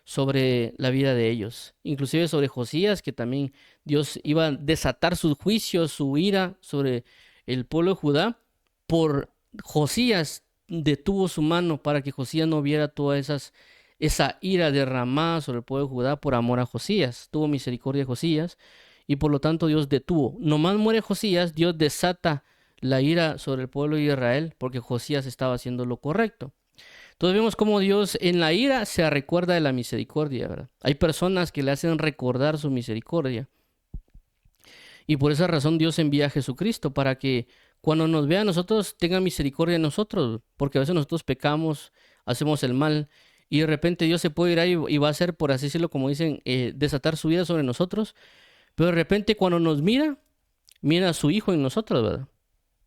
sobre la vida de ellos. Inclusive sobre Josías, que también Dios iba a desatar sus juicios, su ira sobre el pueblo de Judá. Por Josías detuvo su mano para que Josías no viera toda esa ira derramada sobre el pueblo de Judá por amor a Josías. Tuvo misericordia de Josías. Y por lo tanto Dios detuvo. Nomás muere Josías, Dios desata la ira sobre el pueblo de Israel porque Josías estaba haciendo lo correcto. Entonces vemos cómo Dios en la ira se recuerda de la misericordia, ¿verdad? Hay personas que le hacen recordar su misericordia. Y por esa razón Dios envía a Jesucristo para que cuando nos vea a nosotros tenga misericordia de nosotros, porque a veces nosotros pecamos, hacemos el mal y de repente Dios se puede ir ahí y va a hacer, por así decirlo, como dicen, desatar su vida sobre nosotros, pero de repente cuando nos mira, mira a su Hijo en nosotros, ¿verdad?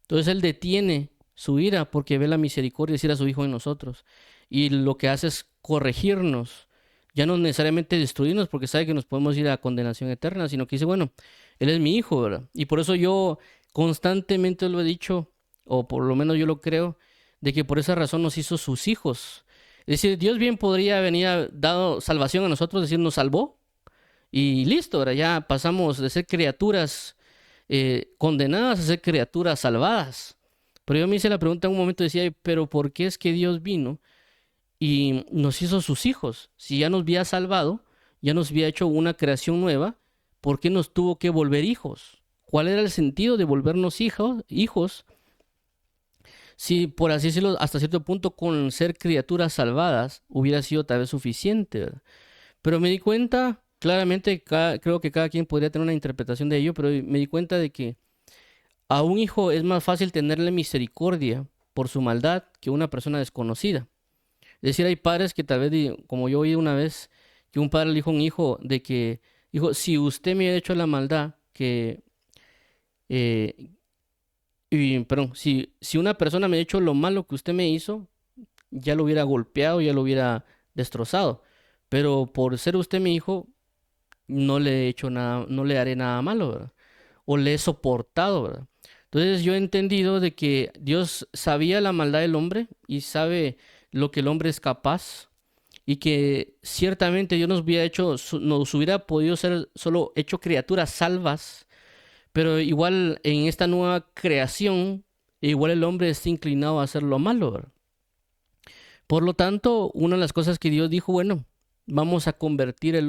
Entonces Él detiene su ira porque ve la misericordia de decir a su Hijo en nosotros y lo que hace es corregirnos, ya no necesariamente destruirnos porque sabe que nos podemos ir a condenación eterna, sino que dice, bueno, Él es mi Hijo, ¿verdad? Y por eso yo constantemente lo he dicho, o por lo menos yo lo creo, de que por esa razón nos hizo sus hijos. Es decir, Dios bien podría venir a dado salvación a nosotros, decir, nos salvó y listo, ahora ya pasamos de ser criaturas condenadas a ser criaturas salvadas. Pero yo me hice la pregunta en un momento, decía, pero ¿por qué es que Dios vino y nos hizo sus hijos? Si ya nos había salvado, ya nos había hecho una creación nueva, ¿por qué nos tuvo que volver hijos? ¿Cuál era el sentido de volvernos hijos? Si, por así decirlo, hasta cierto punto con ser criaturas salvadas hubiera sido tal vez suficiente, ¿verdad? Pero me di cuenta, claramente, creo que cada quien podría tener una interpretación de ello, pero me di cuenta de que a un hijo es más fácil tenerle misericordia por su maldad que a una persona desconocida. Es decir, hay padres que tal vez, como yo oí una vez, que un padre le dijo a un hijo de que, dijo, si usted me ha hecho la maldad, eh, perdón, si una persona me ha hecho lo malo que usted me hizo, ya lo hubiera golpeado, ya lo hubiera destrozado. Pero por ser usted mi hijo, no le he hecho nada, no le haré nada malo, ¿verdad? O le he soportado, ¿verdad? Entonces yo he entendido de que Dios sabía la maldad del hombre y sabe lo que el hombre es capaz y que ciertamente Dios nos hubiera hecho, nos hubiera podido ser solo hecho criaturas salvas, pero igual en esta nueva creación, igual el hombre está inclinado a hacer lo malo, ¿verdad? Por lo tanto, una de las cosas que Dios dijo, bueno, vamos a convertir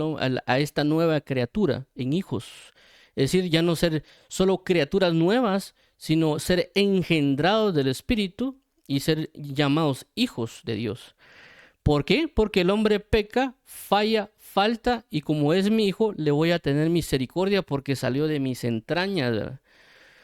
a esta nueva criatura en hijos. Es decir, ya no ser solo criaturas nuevas, sino ser engendrados del Espíritu y ser llamados hijos de Dios. ¿Por qué? Porque el hombre peca, falla, falta y como es mi hijo, le voy a tener misericordia porque salió de mis entrañas, ¿verdad?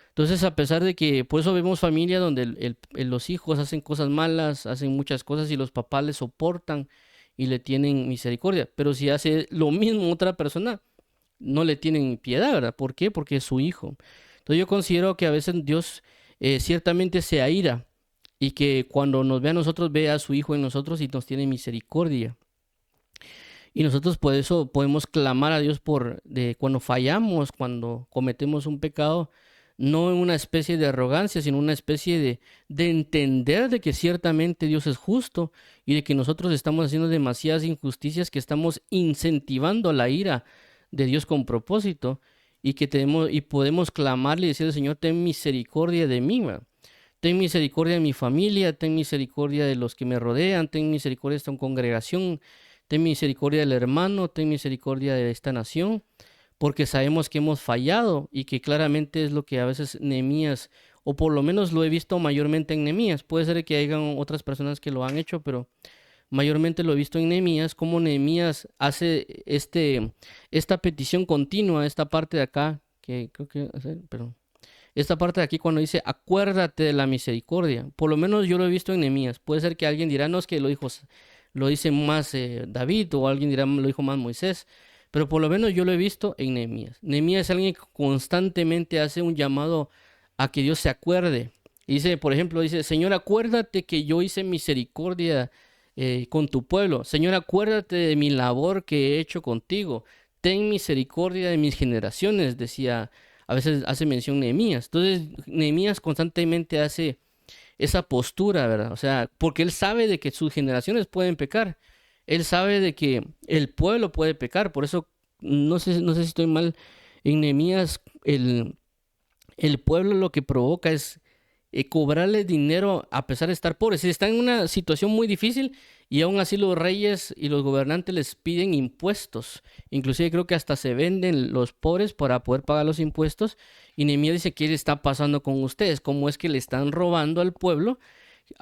Entonces, a pesar de que, por eso vemos familias donde los hijos hacen cosas malas, hacen muchas cosas y los papás le soportan y le tienen misericordia. Pero si hace lo mismo otra persona, no le tienen piedad, ¿verdad? ¿Por qué? Porque es su hijo. Entonces yo considero que a veces Dios ciertamente se aira y que cuando nos ve a nosotros, ve a su hijo en nosotros y nos tiene misericordia. Y nosotros por eso podemos clamar a Dios cuando fallamos, cuando cometemos un pecado, no en una especie de arrogancia, sino una especie de entender de que ciertamente Dios es justo y de que nosotros estamos haciendo demasiadas injusticias, que estamos incentivando la ira de Dios con propósito y que tenemos y podemos clamarle y decirle, Señor, ten misericordia de mí, ¿verdad? Ten misericordia de mi familia, ten misericordia de los que me rodean, ten misericordia de esta congregación, ten misericordia del hermano, ten misericordia de esta nación, porque sabemos que hemos fallado y que claramente es lo que a veces Nehemías, o por lo menos lo he visto mayormente en Nehemías, puede ser que hayan otras personas que lo han hecho, pero mayormente lo he visto en Nehemías, cómo Nehemías hace esta petición continua, esta parte de acá, que creo que, perdón, esta parte de aquí cuando dice, acuérdate de la misericordia, por lo menos yo lo he visto en Nehemías, puede ser que alguien dirá, no, es que lo dice más David, o alguien dirá, lo dijo más Moisés, pero por lo menos yo lo he visto en Nehemías. Nehemías es alguien que constantemente hace un llamado a que Dios se acuerde. Y dice, por ejemplo, dice, Señor, acuérdate que yo hice misericordia con tu pueblo. Señor, acuérdate de mi labor que he hecho contigo. Ten misericordia de mis generaciones, decía, a veces hace mención Nehemías. Entonces, Nehemías constantemente hace esa postura, ¿verdad? O sea, porque él sabe de que sus generaciones pueden pecar. Él sabe de que el pueblo puede pecar. Por eso, no sé si estoy mal, en Nehemías, el pueblo lo que provoca es cobrarle dinero a pesar de estar pobres. Si están en una situación muy difícil y aún así los reyes y los gobernantes les piden impuestos. Inclusive creo que hasta se venden los pobres para poder pagar los impuestos. Y Nehemías dice, ¿qué está pasando con ustedes? ¿Cómo es que le están robando al pueblo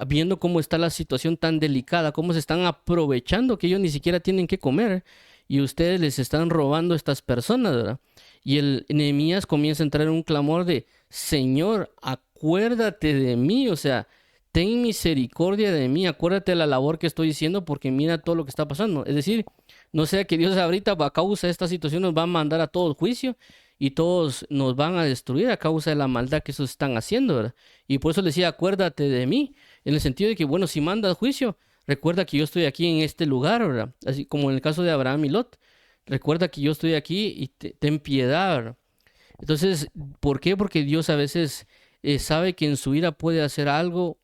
viendo cómo está la situación tan delicada, cómo se están aprovechando que ellos ni siquiera tienen que comer y ustedes les están robando a estas personas, ¿verdad? Y el Nehemías comienza a entrar en un clamor de, Señor, acuérdate de mí, o sea, ten misericordia de mí, acuérdate de la labor que estoy diciendo porque mira todo lo que está pasando. Es decir, no sea que Dios ahorita a causa de esta situación nos va a mandar a todos juicio y todos nos van a destruir a causa de la maldad que esos están haciendo, ¿verdad? Y por eso le decía, acuérdate de mí, en el sentido de que, bueno, si mandas juicio, recuerda que yo estoy aquí en este lugar, ¿verdad? Así como en el caso de Abraham y Lot, recuerda que yo estoy aquí y ten piedad, ¿verdad? Entonces, ¿por qué? Porque Dios a veces sabe que en su ira puede hacer algo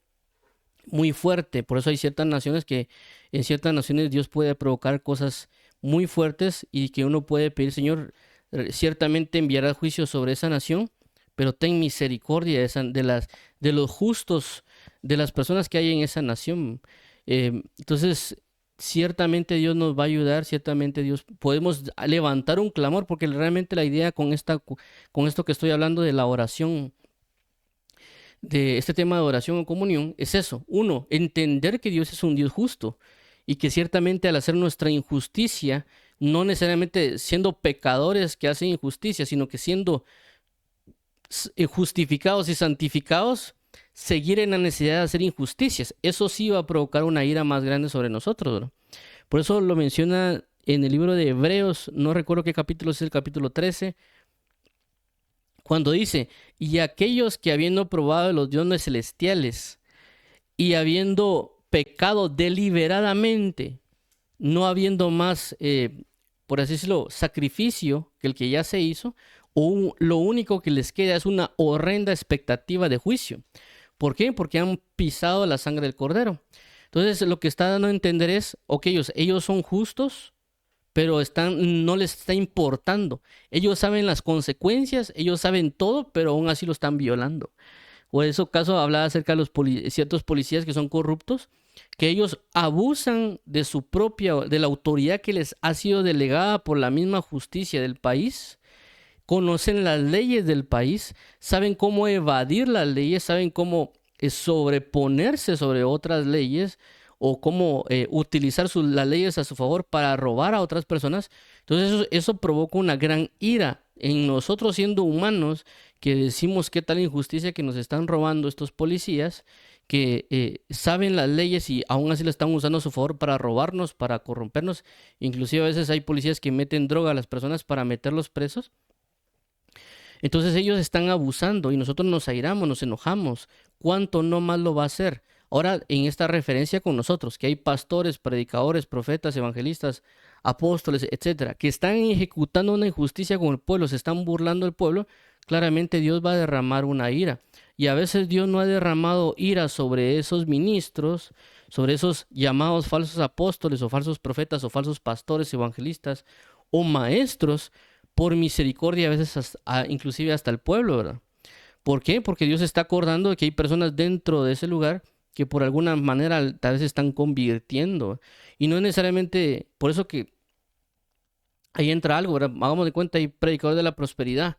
muy fuerte. Por eso hay ciertas naciones que en ciertas naciones Dios puede provocar cosas muy fuertes y que uno puede pedir, Señor, ciertamente enviará juicio sobre esa nación, pero ten misericordia de los justos, de las personas que hay en esa nación. Entonces, ciertamente Dios nos va a ayudar, ciertamente Dios podemos levantar un clamor, porque realmente la idea con esto que estoy hablando de la oración, de este tema de oración o comunión, es eso. Uno, entender que Dios es un Dios justo y que ciertamente al hacer nuestra injusticia, no necesariamente siendo pecadores que hacen injusticia, sino que siendo justificados y santificados, seguir en la necesidad de hacer injusticias. Eso sí va a provocar una ira más grande sobre nosotros, ¿no? Por eso lo menciona en el libro de Hebreos, no recuerdo qué capítulo es, el capítulo 13, cuando dice, y aquellos que habiendo probado de los dioses celestiales y habiendo pecado deliberadamente, no habiendo más, por así decirlo, sacrificio que el que ya se hizo, lo único que les queda es una horrenda expectativa de juicio. ¿Por qué? Porque han pisado la sangre del cordero. Entonces, lo que está dando a entender es, ok, ellos son justos, pero no les está importando. Ellos saben las consecuencias, ellos saben todo, pero aún así lo están violando. O en ese caso hablaba acerca de ciertos policías que son corruptos, que ellos abusan de de la autoridad que les ha sido delegada por la misma justicia del país, conocen las leyes del país, saben cómo evadir las leyes, saben cómo sobreponerse sobre otras leyes o cómo utilizar las leyes a su favor para robar a otras personas. Entonces eso provoca una gran ira en nosotros siendo humanos, que decimos qué tal injusticia que nos están robando estos policías, que saben las leyes y aún así las están usando a su favor para robarnos, para corrompernos. Inclusive a veces hay policías que meten droga a las personas para meterlos presos. Entonces ellos están abusando y nosotros nos airamos, nos enojamos. ¿Cuánto no más lo va a hacer? Ahora, en esta referencia con nosotros, que hay pastores, predicadores, profetas, evangelistas, apóstoles, etcétera, que están ejecutando una injusticia con el pueblo, se están burlando del pueblo, claramente Dios va a derramar una ira. Y a veces Dios no ha derramado ira sobre esos ministros, sobre esos llamados falsos apóstoles o falsos profetas o falsos pastores, evangelistas o maestros, por misericordia a veces inclusive hasta el pueblo, ¿verdad? ¿Por qué? Porque Dios está acordando de que hay personas dentro de ese lugar que por alguna manera tal vez se están convirtiendo. Y no es necesariamente por eso que ahí entra algo, ¿verdad? Hagamos de cuenta, hay predicador de la prosperidad.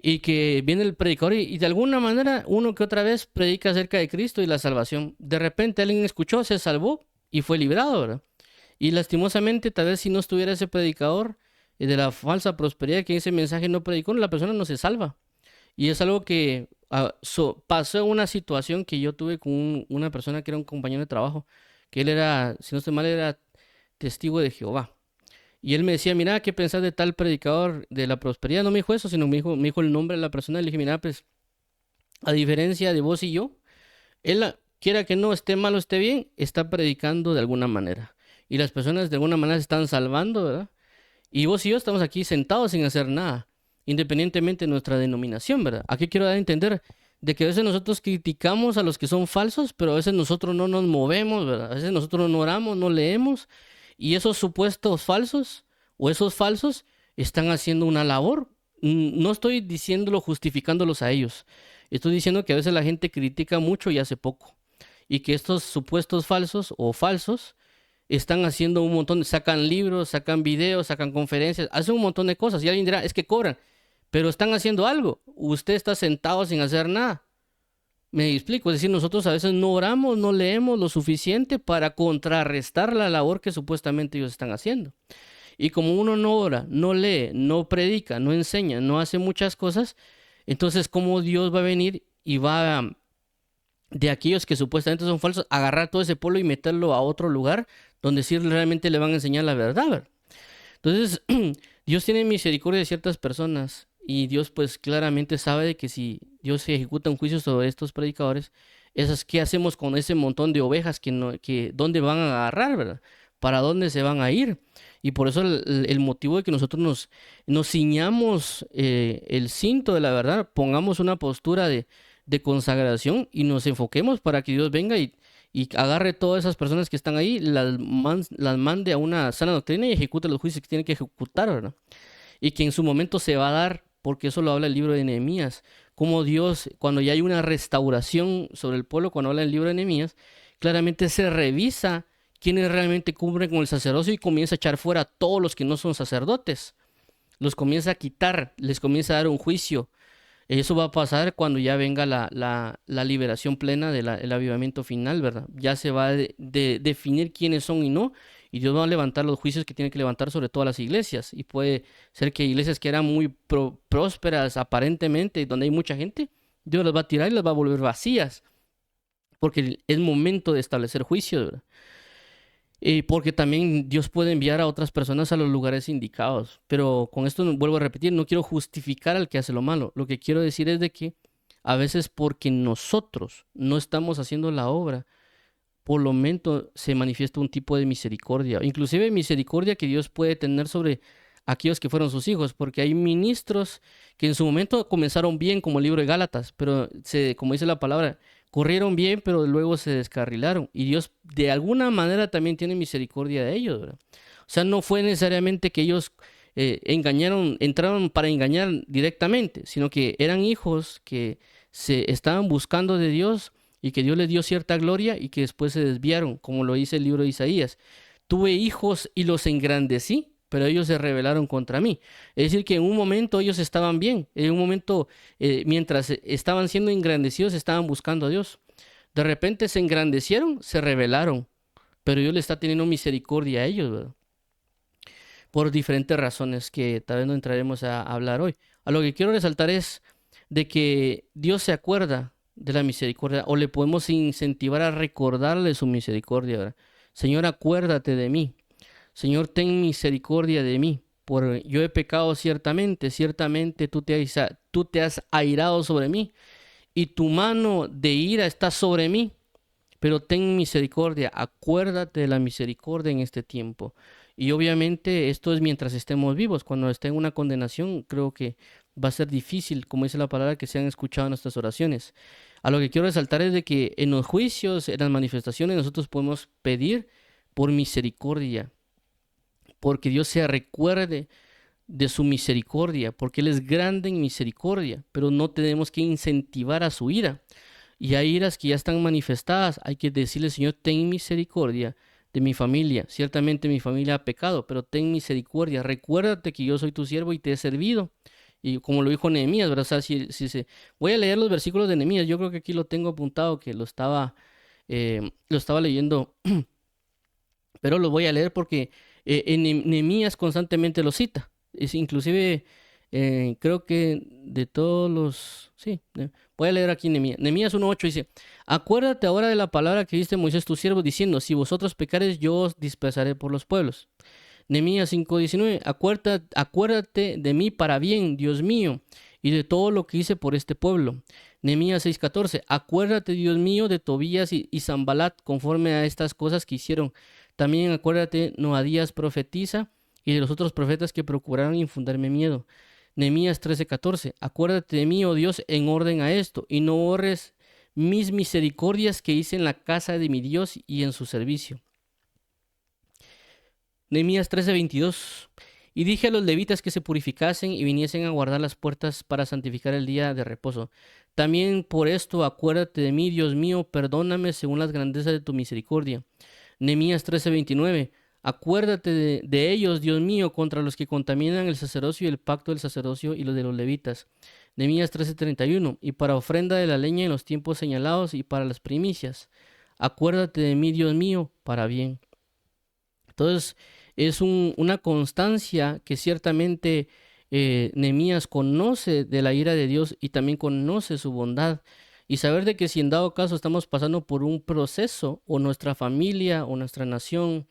Y que viene el predicador y de alguna manera uno que otra vez predica acerca de Cristo y la salvación. De repente alguien escuchó, se salvó y fue librado, ¿verdad? Y lastimosamente tal vez si no estuviera ese predicador de la falsa prosperidad, que ese mensaje no predicó, la persona no se salva. Y es algo que pasó en una situación que yo tuve con una persona que era un compañero de trabajo, que él era, si no estoy mal, era testigo de Jehová. Y él me decía, mira, ¿qué pensás de tal predicador de la prosperidad? No me dijo eso, sino me dijo el nombre de la persona. Y le dije, mira, pues, a diferencia de vos y yo, él, quiera que no esté mal o esté bien, está predicando de alguna manera. Y las personas de alguna manera se están salvando, ¿verdad? Y vos y yo estamos aquí sentados sin hacer nada, independientemente de nuestra denominación, ¿verdad? Aquí quiero dar a entender de que a veces nosotros criticamos a los que son falsos, pero a veces nosotros no nos movemos, ¿verdad? A veces nosotros no oramos, no leemos, y esos supuestos falsos o esos falsos están haciendo una labor. No estoy diciéndolo justificándolos a ellos. Estoy diciendo que a veces la gente critica mucho y hace poco. Y que estos supuestos falsos o falsos están haciendo un montón, sacan libros, sacan videos, sacan conferencias, hacen un montón de cosas. Y alguien dirá, es que cobran, pero están haciendo algo. Usted está sentado sin hacer nada. Me explico, es decir, nosotros a veces no oramos, no leemos lo suficiente para contrarrestar la labor que supuestamente ellos están haciendo. Y como uno no ora, no lee, no predica, no enseña, no hace muchas cosas, entonces ¿cómo Dios va a venir y va a, de aquellos que supuestamente son falsos, agarrar todo ese pueblo y meterlo a otro lugar donde sí realmente le van a enseñar la verdad, ¿verdad? Entonces, Dios tiene misericordia de ciertas personas y Dios pues claramente sabe de que si Dios ejecuta un juicio sobre estos predicadores, esas, ¿qué hacemos con ese montón de ovejas que no, que dónde van a agarrar, ¿verdad? ¿Para dónde se van a ir? Y por eso el motivo de que nosotros nos ciñamos el cinto de la verdad, pongamos una postura de consagración y nos enfoquemos para que Dios venga y agarre todas esas personas que están ahí, las mande a una sana doctrina y ejecute los juicios que tiene que ejecutar, ¿verdad? Y que en su momento se va a dar, porque eso lo habla el libro de Nehemías, como Dios, cuando ya hay una restauración sobre el pueblo, cuando habla el libro de Nehemías, claramente se revisa quiénes realmente cumplen con el sacerdocio y comienza a echar fuera a todos los que no son sacerdotes. Los comienza a quitar, les comienza a dar un juicio. Eso va a pasar cuando ya venga la liberación plena del avivamiento final, ¿verdad? Ya se va a definir quiénes son y no, y Dios va a levantar los juicios que tiene que levantar sobre todas las iglesias. Y puede ser que iglesias que eran muy prósperas aparentemente, donde hay mucha gente, Dios las va a tirar y las va a volver vacías, porque es momento de establecer juicios, ¿verdad? Porque también Dios puede enviar a otras personas a los lugares indicados. Pero con esto vuelvo a repetir, no quiero justificar al que hace lo malo. Lo que quiero decir es de que a veces porque nosotros no estamos haciendo la obra, por lo menos se manifiesta un tipo de misericordia. Inclusive misericordia que Dios puede tener sobre aquellos que fueron sus hijos. Porque hay ministros que en su momento comenzaron bien, como el libro de Gálatas, pero como dice la palabra, corrieron bien, pero luego se descarrilaron. Y Dios de alguna manera también tiene misericordia de ellos, ¿verdad? O sea, no fue necesariamente que ellos entraron para engañar directamente, sino que eran hijos que se estaban buscando de Dios y que Dios les dio cierta gloria y que después se desviaron, como lo dice el libro de Isaías. Tuve hijos y los engrandecí, pero ellos se rebelaron contra mí. Es decir, que en un momento ellos estaban bien, en un momento, mientras estaban siendo engrandecidos, estaban buscando a Dios. De repente se engrandecieron, se rebelaron, pero Dios le está teniendo misericordia a ellos, ¿verdad? Por diferentes razones que tal vez no entraremos a hablar hoy. A lo que quiero resaltar es de que Dios se acuerda de la misericordia o le podemos incentivar a recordarle su misericordia, ¿verdad? Señor, acuérdate de mí. Señor, ten misericordia de mí, por yo he pecado ciertamente, ciertamente tú te has airado sobre mí, y tu mano de ira está sobre mí, pero ten misericordia, acuérdate de la misericordia en este tiempo. Y obviamente esto es mientras estemos vivos, cuando esté en una condenación, creo que va a ser difícil, como dice la palabra, que sean escuchadas nuestras oraciones. A lo que quiero resaltar es de que en los juicios, en las manifestaciones, nosotros podemos pedir por misericordia, porque Dios se recuerde de su misericordia, porque Él es grande en misericordia, pero no tenemos que incentivar a su ira. Y hay iras que ya están manifestadas, hay que decirle, Señor, ten misericordia de mi familia. Ciertamente mi familia ha pecado, pero ten misericordia. Recuérdate que yo soy tu siervo y te he servido. Y como lo dijo Nehemías, ¿verdad? O sea, voy a leer los versículos de Nehemías, yo creo que aquí lo tengo apuntado, que lo estaba leyendo, pero lo voy a leer porque en Nehemías constantemente lo cita. Es inclusive, creo que de todos los... Sí, voy a leer aquí Nehemías. Nehemías 1:8 dice, acuérdate ahora de la palabra que diste Moisés tu siervo, diciendo, si vosotros pecares, yo os dispersaré por los pueblos. Nehemías 5:19, acuérdate de mí para bien, Dios mío, y de todo lo que hice por este pueblo. Nehemías 6:14, acuérdate, Dios mío, de Tobías y Sanbalat, conforme a estas cosas que hicieron. También acuérdate, Noadías profetiza, y de los otros profetas que procuraron infundirme miedo. Nehemías 13:14, acuérdate de mí, oh Dios, en orden a esto, y no borres mis misericordias que hice en la casa de mi Dios y en su servicio. Nehemías 13:22, y dije a los levitas que se purificasen y viniesen a guardar las puertas para santificar el día de reposo. También por esto acuérdate de mí, Dios mío, perdóname según las grandezas de tu misericordia. Nehemías 13:29, acuérdate de ellos, Dios mío, contra los que contaminan el sacerdocio y el pacto del sacerdocio y los de los levitas. Nehemías 13:31, y para ofrenda de la leña en los tiempos señalados y para las primicias. Acuérdate de mí, Dios mío, para bien. Entonces, es una constancia que ciertamente Nehemías conoce de la ira de Dios y también conoce su bondad. Y saber de que si en dado caso estamos pasando por un proceso, o nuestra familia, o nuestra nación,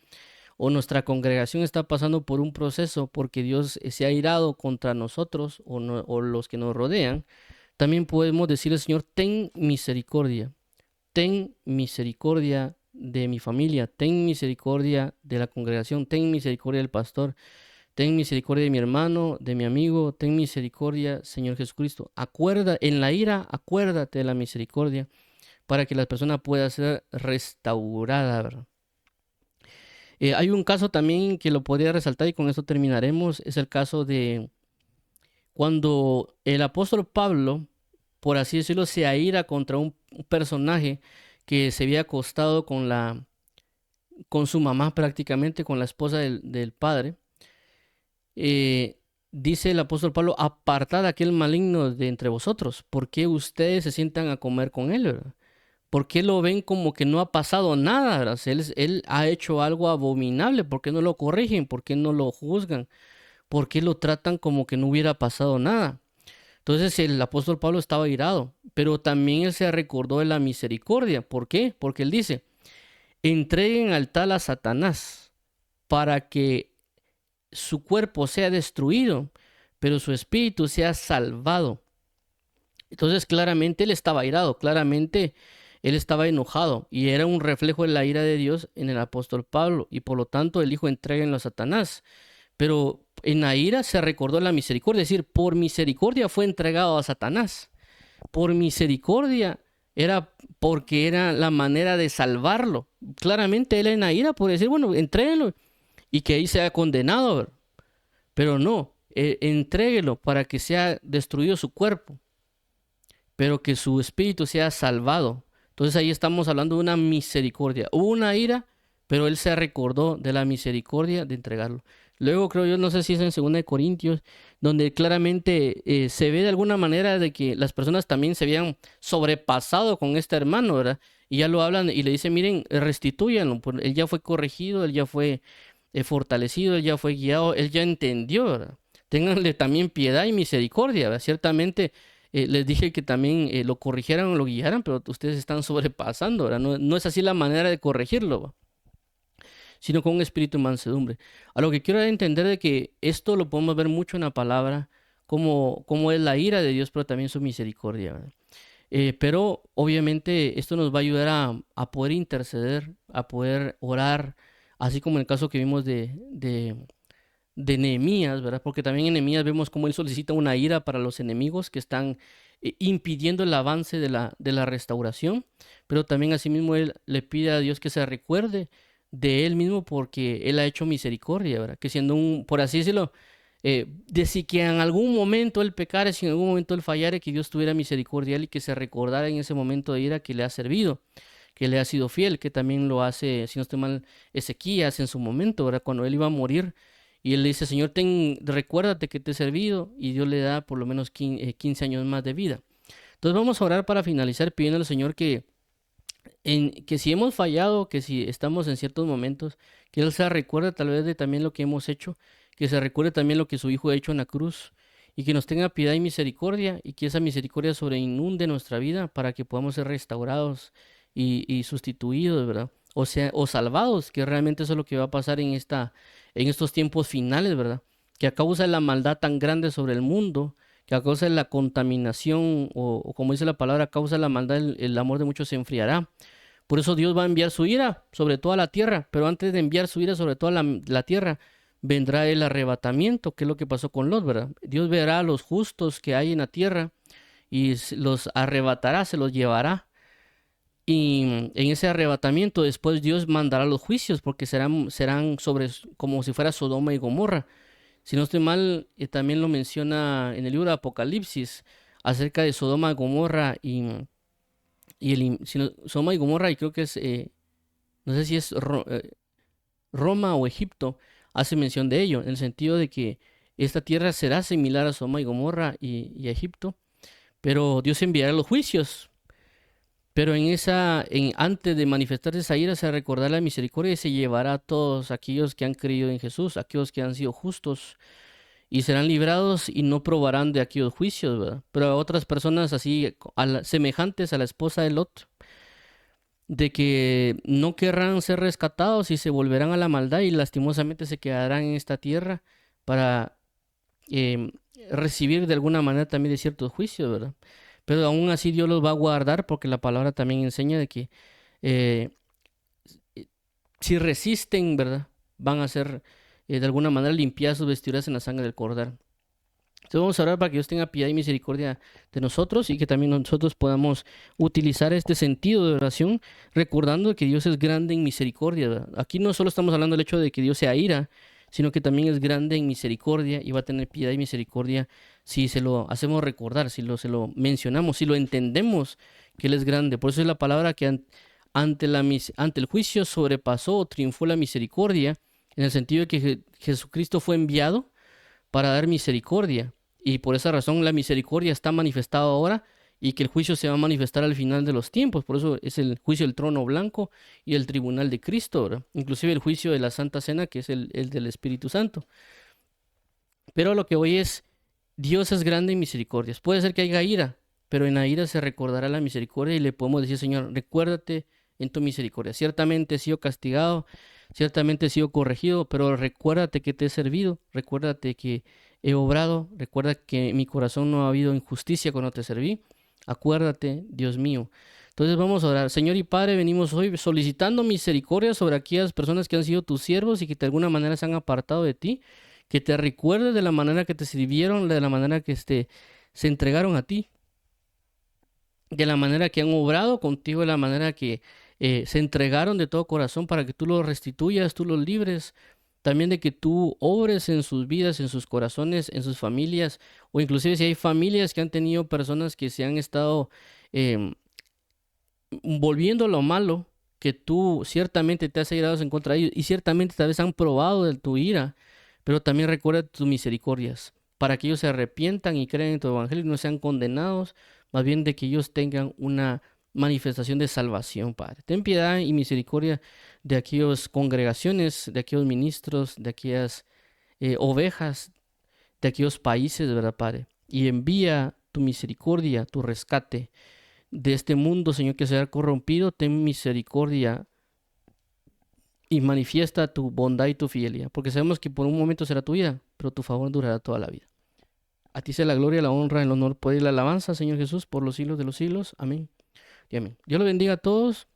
o nuestra congregación está pasando por un proceso porque Dios se ha irado contra nosotros o los que nos rodean, también podemos decirle, Señor, ten misericordia de mi familia, ten misericordia de la congregación, ten misericordia del pastor, ten misericordia de mi hermano, de mi amigo, ten misericordia, Señor Jesucristo. En la ira, acuérdate de la misericordia para que la persona pueda ser restaurada, ¿verdad? Hay un caso también que lo podría resaltar y con esto terminaremos, es el caso de cuando el apóstol Pablo, por así decirlo, se aira contra un personaje que se había acostado con su mamá prácticamente, con la esposa del padre. eh, Dice el apóstol Pablo, apartad a aquel maligno de entre vosotros. ¿Por qué ustedes se sientan a comer con él, verdad? ¿Por qué lo ven como que no ha pasado nada, verdad? Si él ha hecho algo abominable, ¿por qué no lo corrigen? ¿Por qué no lo juzgan? ¿Por qué lo tratan como que no hubiera pasado nada? Entonces el apóstol Pablo estaba irado, pero también él se recordó de la misericordia. ¿Por qué? Porque él dice, entreguen al tal a Satanás para que su cuerpo sea destruido, pero su espíritu sea salvado. Entonces claramente él estaba irado, claramente él estaba enojado y era un reflejo de la ira de Dios en el apóstol Pablo y por lo tanto él dijo, entréguenlo a Satanás. Pero en la ira se recordó la misericordia, es decir, por misericordia fue entregado a Satanás. Por misericordia era porque era la manera de salvarlo. Claramente él en la ira puede decir, bueno, entréguenlo y que ahí sea condenado, ¿verdad? Pero no, entréguelo para que sea destruido su cuerpo, pero que su espíritu sea salvado. Entonces ahí estamos hablando de una misericordia. Hubo una ira, pero él se recordó de la misericordia de entregarlo. Luego creo yo, no sé si es en 2 Corintios, donde claramente se ve de alguna manera de que las personas también se habían sobrepasado con este hermano, ¿verdad? Y ya lo hablan y le dicen, miren, restitúyanlo, él ya fue corregido, él ya fue fortalecido, él ya fue guiado, él ya entendió, ¿verdad? Ténganle también piedad y misericordia, ¿verdad? Ciertamente les dije que también lo corrigieran o lo guiaran, pero ustedes están sobrepasando, ¿verdad? No, no es así la manera de corregirlo, ¿va? Sino con un espíritu de mansedumbre. A lo que quiero entender de que esto lo podemos ver mucho en la palabra, como es la ira de Dios, pero también su misericordia, ¿verdad? Pero obviamente esto nos va a ayudar a poder interceder, a poder orar, así como en el caso que vimos de Nehemías, ¿verdad? Porque también en Nehemías vemos cómo él solicita una ira para los enemigos que están impidiendo el avance de la restauración, pero también asimismo él le pide a Dios que se recuerde de él mismo porque él ha hecho misericordia, ¿verdad? Que siendo por así decirlo, de si que en algún momento él pecara, si en algún momento él fallara, que Dios tuviera misericordia de él y que se recordara en ese momento de ira que le ha servido, que le ha sido fiel, que también lo hace, si no estoy mal, Ezequías en su momento, ¿verdad? Cuando él iba a morir y él le dice, Señor, recuérdate que te he servido, y Dios le da por lo menos 15 años más de vida. Entonces vamos a orar para finalizar pidiendo al Señor que si hemos fallado, que si estamos en ciertos momentos, que Él se recuerde tal vez de también lo que hemos hecho, que se recuerde también lo que su Hijo ha hecho en la cruz, y que nos tenga piedad y misericordia, y que esa misericordia sobreinunde nuestra vida para que podamos ser restaurados y sustituidos, ¿verdad? O sea, o salvados, que realmente eso es lo que va a pasar en estos tiempos finales, ¿verdad? Que a causa de la maldad tan grande sobre el mundo, que a causa de la contaminación, o como dice la palabra, a causa de la maldad, el amor de muchos se enfriará. Por eso Dios va a enviar su ira sobre toda la tierra, pero antes de enviar su ira sobre toda la tierra, vendrá el arrebatamiento, que es lo que pasó con Lot, ¿verdad? Dios verá a los justos que hay en la tierra y los arrebatará, se los llevará. Y en ese arrebatamiento después Dios mandará los juicios porque serán como si fuera Sodoma y Gomorra. Si no estoy mal, también lo menciona en el libro de Apocalipsis acerca de Sodoma y Gomorra Sodoma y Gomorra, y creo que es, no sé si es Roma o Egipto, hace mención de ello, en el sentido de que esta tierra será similar a Sodoma y Gomorra y a Egipto, pero Dios enviará los juicios. Pero antes de manifestarse esa ira, se recordará la misericordia y se llevará a todos aquellos que han creído en Jesús, aquellos que han sido justos, y serán librados y no probarán de aquellos juicios, ¿verdad? Pero a otras personas así, semejantes a la esposa de Lot, de que no querrán ser rescatados y se volverán a la maldad y lastimosamente se quedarán en esta tierra para em, recibir de alguna manera también de ciertos juicios, ¿verdad? Pero aún así Dios los va a guardar porque la palabra también enseña de que eh, si resisten, ¿verdad? Van a ser de alguna manera limpiadas sus vestiduras en la sangre del Cordero. Entonces vamos a orar para que Dios tenga piedad y misericordia de nosotros y que también nosotros podamos utilizar este sentido de oración recordando que Dios es grande en misericordia, ¿verdad? Aquí no solo estamos hablando del hecho de que Dios sea ira, sino que también es grande en misericordia y va a tener piedad y misericordia si se lo hacemos recordar, se lo mencionamos, si lo entendemos que Él es grande. Por eso es la palabra que ante el juicio sobrepasó o triunfó la misericordia, en el sentido de que Jesucristo fue enviado para dar misericordia. Y por esa razón la misericordia está manifestada ahora y que el juicio se va a manifestar al final de los tiempos. Por eso es el juicio del trono blanco y el tribunal de Cristo, ¿verdad? Inclusive el juicio de la Santa Cena, que es el del Espíritu Santo. Pero lo que voy es, Dios es grande en misericordias. Puede ser que haya ira, pero en la ira se recordará la misericordia y le podemos decir, Señor, recuérdate en tu misericordia. Ciertamente he sido castigado, ciertamente he sido corregido, pero recuérdate que te he servido, recuérdate que he obrado, recuerda que en mi corazón no ha habido injusticia cuando te serví. Acuérdate, Dios mío. Entonces vamos a orar. Señor y Padre, venimos hoy solicitando misericordia sobre aquellas personas que han sido tus siervos y que de alguna manera se han apartado de ti, que te recuerdes de la manera que te sirvieron, de la manera que se entregaron a ti, de la manera que han obrado contigo, de la manera que se entregaron de todo corazón para que tú los restituyas, tú los libres, también de que tú obres en sus vidas, en sus corazones, en sus familias, o inclusive si hay familias que han tenido personas que se han estado em, volviendo lo malo, que tú ciertamente te has airado en contra de ellos y ciertamente tal vez han probado de tu ira, pero también recuerda tus misericordias, para que ellos se arrepientan y crean en tu evangelio y no sean condenados, más bien de que ellos tengan una manifestación de salvación, Padre. Ten piedad y misericordia de aquellas congregaciones, de aquellos ministros, de aquellas ovejas, de aquellos países, ¿verdad, Padre? Y envía tu misericordia, tu rescate de este mundo, Señor, que se ha corrompido. Ten misericordia y manifiesta tu bondad y tu fidelidad, porque sabemos que por un momento será tu vida, pero tu favor durará toda la vida. A ti sea la gloria, la honra, el honor, poder y la alabanza, Señor Jesús, por los siglos de los siglos. Amén y amén. Dios los bendiga a todos.